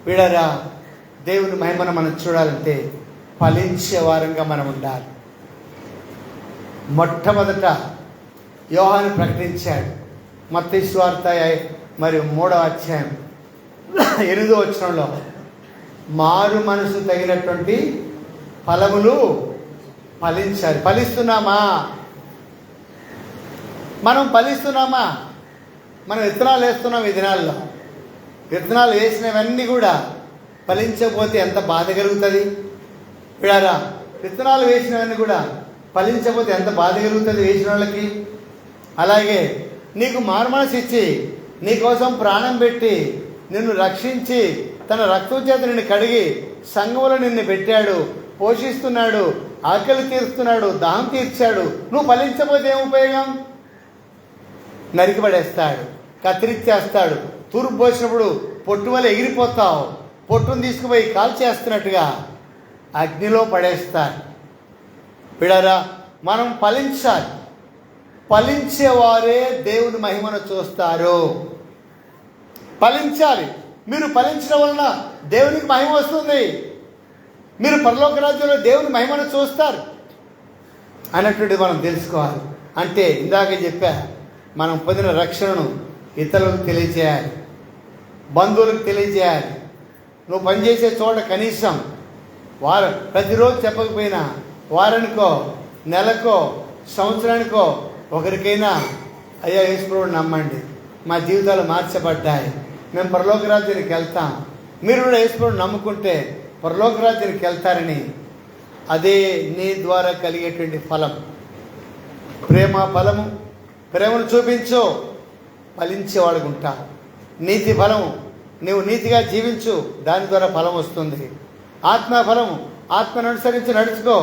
వీడరా, దేవుని మహిమను మనం చూడాలంటే ఫలించే వారంగా మనం ఉండాలి. మొట్టమొదట యోహాను ప్రకటించాడు, మత్తయి సువార్త మరి 3వ అధ్యాయం 8వ వచనంలో, మారు మనసు తగినటువంటి ఫలములు ఫలించాలి. ఫలిస్తున్నామా? మనం ఫలిస్తున్నామా? మనం విత్తనాలు వేస్తున్నాం. ఈ దినాల్లో విత్తనాలు వేసినవన్నీ కూడా ఫలించకపోతే ఎంత బాధ కలుగుతుంది? విడారా, విత్తనాలు వేసినవన్నీ కూడా ఫలించకపోతే ఎంత బాధ కలుగుతుంది వేసిన వాళ్ళకి. అలాగే నీకు మారుమనసు ఇచ్చి నీకోసం ప్రాణం పెట్టి నిన్ను రక్షించి తన రక్తం చేత నిన్ను కడిగి సంఘంలో నిన్ను పెట్టాడు, పోషిస్తున్నాడు, ఆకలి తీరుస్తున్నాడు, దాహం తీర్చాడు. నువ్వు ఫలించకపోతే ఏం ఉపయోగం? నరికిపడేస్తాడు, కత్తిరిచ్చేస్తాడు. తూర్పు పోసినప్పుడు పొట్టు వల్ల ఎగిరిపోతావు, పొట్టును తీసుకుపోయి కాల్చేస్తున్నట్టుగా అగ్నిలో పడేస్తారు. పిడరా, మనం ఫలించాలి. ఫలించేవారే దేవుని మహిమను చూస్తారు. ఫలించాలి. మీరు ఫలించడం వలన దేవునికి మహిమ వస్తుంది. మీరు పరలోక రాజ్యంలో దేవుని మహిమను చూస్తారు అన్నట్టుది మనం తెలుసుకోవాలి. అంటే ఇందాక చెప్పా, మనం పొందిన రక్షణను ఇతరులకు తెలియజేయాలి, బంధువులకు తెలియజేయాలి. నువ్వు పనిచేసే చోట కనీసం ప్రతిరోజు చెప్పకపోయినా వారానికో, నెలకో, సంవత్సరానికో ఒకరికైనా అయ్యా యేసుప్రభువుని నమ్మండి, మా జీవితాలు మార్చబడ్డాయి, మేము పరలోక రాజ్యానికి వెళ్తాం, మీరు కూడా యేసుప్రభువుని నమ్ముకుంటే పరలోక రాజ్యానికి వెళ్తారని, అదే నీ ద్వారా కలిగేటువంటి ఫలం. ప్రేమ ఫలము, ప్రేమను చూపించు, ఫలించేవాడుగా ఉంటావు. నీతి ఫలము, నువ్వు నీతిగా జీవించు, దాని ద్వారా ఫలం వస్తుంది. ఆత్మ ఫలము, ఆత్మను అనుసరించి నడుచుకో,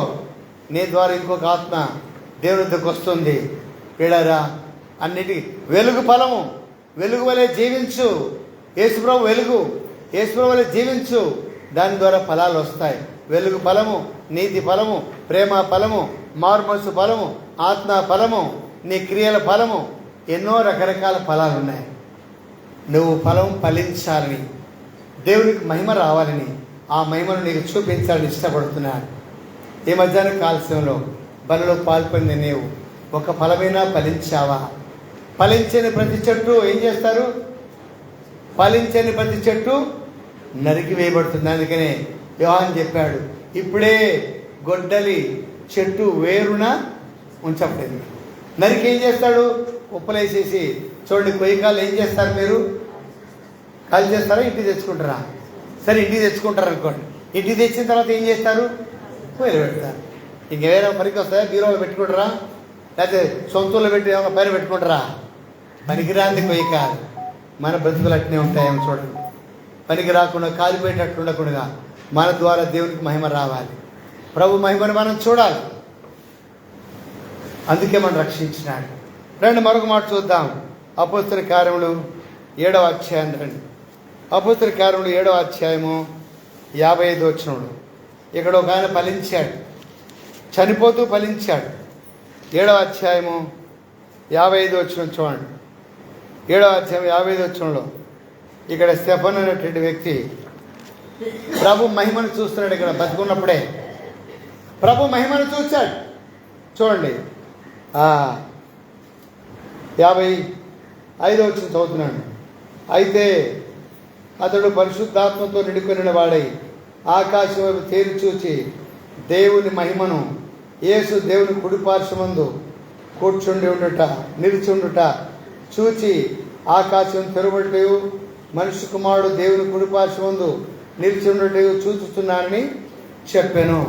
నీ ద్వారా ఇంకొక ఆత్మ దేవుని వద్దకు వస్తుంది. వీడారా, అన్నిటి వెలుగు ఫలము, వెలుగు వలె జీవించు. యేసుప్రభు వెలుగు, యేసుప్రభు వలె జీవించు, దాని ద్వారా ఫలాలు వస్తాయి. వెలుగు ఫలము, నీతి ఫలము, ప్రేమ ఫలము, మారుమనసు ఫలము, ఆత్మ ఫలము, నీ క్రియల ఫలము, ఎన్నో రకరకాల ఫలాలు ఉన్నాయి. నువ్వు ఫలం ఫలించాలని, దేవునికి మహిమ రావాలని, ఆ మహిమను నీకు చూపించాలని ఇష్టపడుతున్నాను. ఈ మధ్యాహ్న కాలశంలో బలలో పాల్పొంది నీవు ఒక ఫలమైనా ఫలించావా? ఫలించని ప్రతి చెట్టు ఏం చేస్తారు? ఫలించని ప్రతి చెట్టు నరికి వేయబడుతుంది. అందుకనే యోహాను చెప్పాడు, ఇప్పుడే గొడ్డలి చెట్టు వేరున ఉంచబడింది. నరికి ఏం చేస్తాడు? ఉప్పలేసేసి, చూడండి కొయ్యకాలు ఏం చేస్తారు మీరు? కాలు చేస్తారా? ఇంటికి తెచ్చుకుంటారా? సరే ఇంటికి తెచ్చుకుంటారు అనుకోండి. ఇంటికి తెచ్చిన తర్వాత ఏం చేస్తారు? పొయ్యిలో పెడతారు. ఇంక వేరే పనికి వస్తాయా? బీరోలో పెట్టుకుంటారా? లేకపోతే సొంతూళ్ళు పెట్టి ఏమైనా పైన పెట్టుకుంటారా? పనికిరాంది కొయ్యకాలు. మన బ్రతుకులు అట్నే ఉంటాయేమో చూడండి. పనికి రాకుండా కాలిపోయేటట్టు ఉండకుండా మన ద్వారా దేవునికి మహిమ రావాలి. ప్రభు మహిమను మనం చూడాలి. అందుకే మనం రక్షించినాడు. రండి మరొక మాట చూద్దాం. అపోస్తల కార్యములు 7వ అధ్యాయం రండి. అపోస్తల కార్యములు 7వ అధ్యాయము 55వ వచనంలో ఇక్కడ ఒక ఆయన ఫలించాడు, చనిపోతూ ఫలించాడు. 7వ అధ్యాయము 55వ వచనం చూడండి. 7వ అధ్యాయం 55వ వచనంలో ఇక్కడ స్టెఫన్ అనేటువంటి వ్యక్తి ప్రభు మహిమను చూస్తున్నాడు. ఇక్కడ బతుకున్నప్పుడే ప్రభు మహిమను చూశాడు. చూడండి 55వ వచనం చదువుతున్నాడు. అయితే అతడు పరిశుద్ధాత్మతో నిండుకొనిన వాడై ఆకాశం వైపు తేరి చూచి దేవుని మహిమను, యేసు దేవుని కుడిపార్శ్వమందు నిలిచి ఉండుట చూచి ఆకాశం తెరబడిటయు మనిషి కుమారుడు దేవుని కుడిపార్శ్వమందు నిలిచి ఉండటయు చూచుతున్నానని చెప్పాను.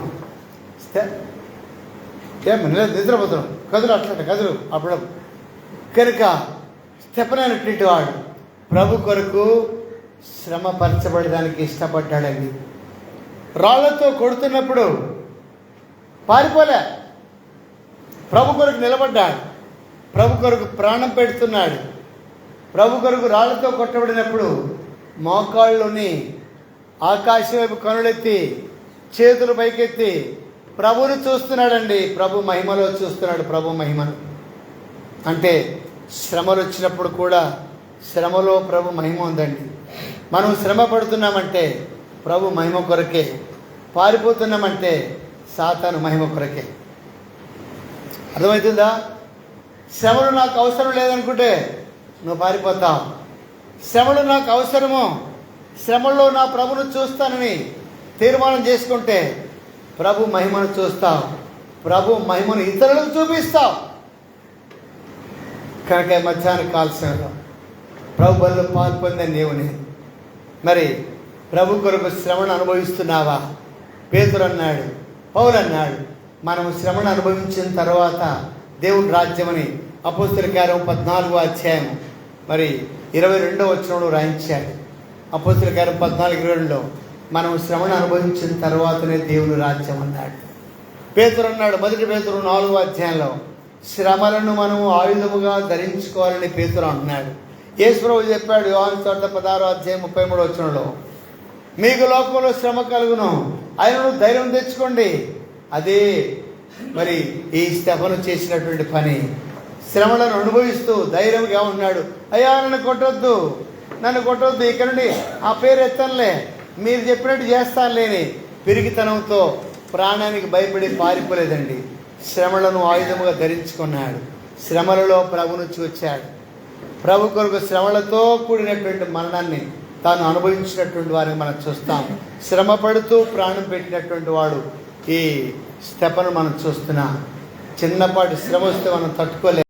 నిద్రపోతున్నాం, కదులు అట్లంటే కదులు అప్పుడు. కనుక స్టెఫెను అనేటువంటి వాడు ప్రభు కొరకు శ్రమపరచబడడానికి ఇష్టపడ్డాడండి. రాళ్లతో కొడుతున్నప్పుడు పారిపోలే, ప్రభు కొరకు నిలబడ్డాడు. ప్రభు కొరకు ప్రాణం పెడుతున్నాడు. ప్రభు కొరకు రాళ్లతో కొట్టబడినప్పుడు మోకాళ్ళుని ఆకాశం వైపు కనులెత్తి చేతులు పైకెత్తి ప్రభువుని చూస్తున్నాడండి. ప్రభు మహిమలో చూస్తున్నాడు. ప్రభు మహిమను అంటే శ్రమలు వచ్చినప్పుడు కూడా శ్రమలో ప్రభు మహిమ ఉందండి. మనం శ్రమ పడుతున్నామంటే ప్రభు మహిమ కొరకే, పారిపోతున్నామంటే సాతాను మహిమ కొరకే. అర్థమవుతుందా? శ్రమలు నాకు అవసరం లేదనుకుంటే నువ్వు పారిపోతావు. శ్రమలు నాకు అవసరము, శ్రమల్లో నా ప్రభును చూస్తానని తీర్మానం చేసుకుంటే ప్రభు మహిమను చూస్తావు. ప్రభు మహిమను ఇతరులకు చూపిస్తావు. కనుక మధ్యాహ్న కాల్సంలో ప్రభు బల్లో పాల్పొందని దేవుని మరి ప్రభు కొరకు శ్రమను అనుభవిస్తున్నావా? పేతురు అన్నాడు, పౌలు అన్నాడు, మనం శ్రమను అనుభవించిన తర్వాత దేవుని రాజ్యమని అపోస్తల కార్యం 14వ అధ్యాయం మరి 22వ వచనంలో రాయించాడు. అపోస్తల కార్యం 14:22లో మనం శ్రమను అనుభవించిన తర్వాతనే దేవుని రాజ్యం అన్నాడు. పేతురు అన్నాడు, మొదటి పేతురు 4వ అధ్యాయంలో శ్రమలను మనము ఆయుధముగా ధరించుకోవాలని పేతురు అంటున్నాడు. యేసు ప్రభువు చెప్పాడు యోహాను 16వ అధ్యాయం 33వ వచనంలో, మీకు లోకంలో శ్రమ కలుగును, ఆయనను ధైర్యం తెచ్చుకోండి. అదే మరి ఈ స్టెఫెను చేసినటువంటి పని. శ్రమలను అనుభవిస్తూ ధైర్యంగా ఉన్నాడు. అయ్యా నన్ను కొట్టొద్దు, ఇక్కడ నుండి ఆ పేరు ఎత్తనులే, మీరు చెప్పినట్టు చేస్తానులేని పిరిగితనంతో ప్రాణానికి భయపడి పారిపోలేదండి. శ్రమలను ఆయుధముగా ధరించుకున్నాడు. శ్రమలలో ప్రభును చూచాడు. ప్రభు కొరకు శ్రమలతో కూడినటువంటి మరణాన్ని తాను అనుభవించినటువంటి వారిని మనం చూస్తాం. శ్రమ పడుతూ ప్రాణం పెట్టినటువంటి వాడు ఈ స్టెఫెను మనం చూస్తున్నాం. చిన్నపాటి శ్రమ వస్తే మనం తట్టుకోలేము.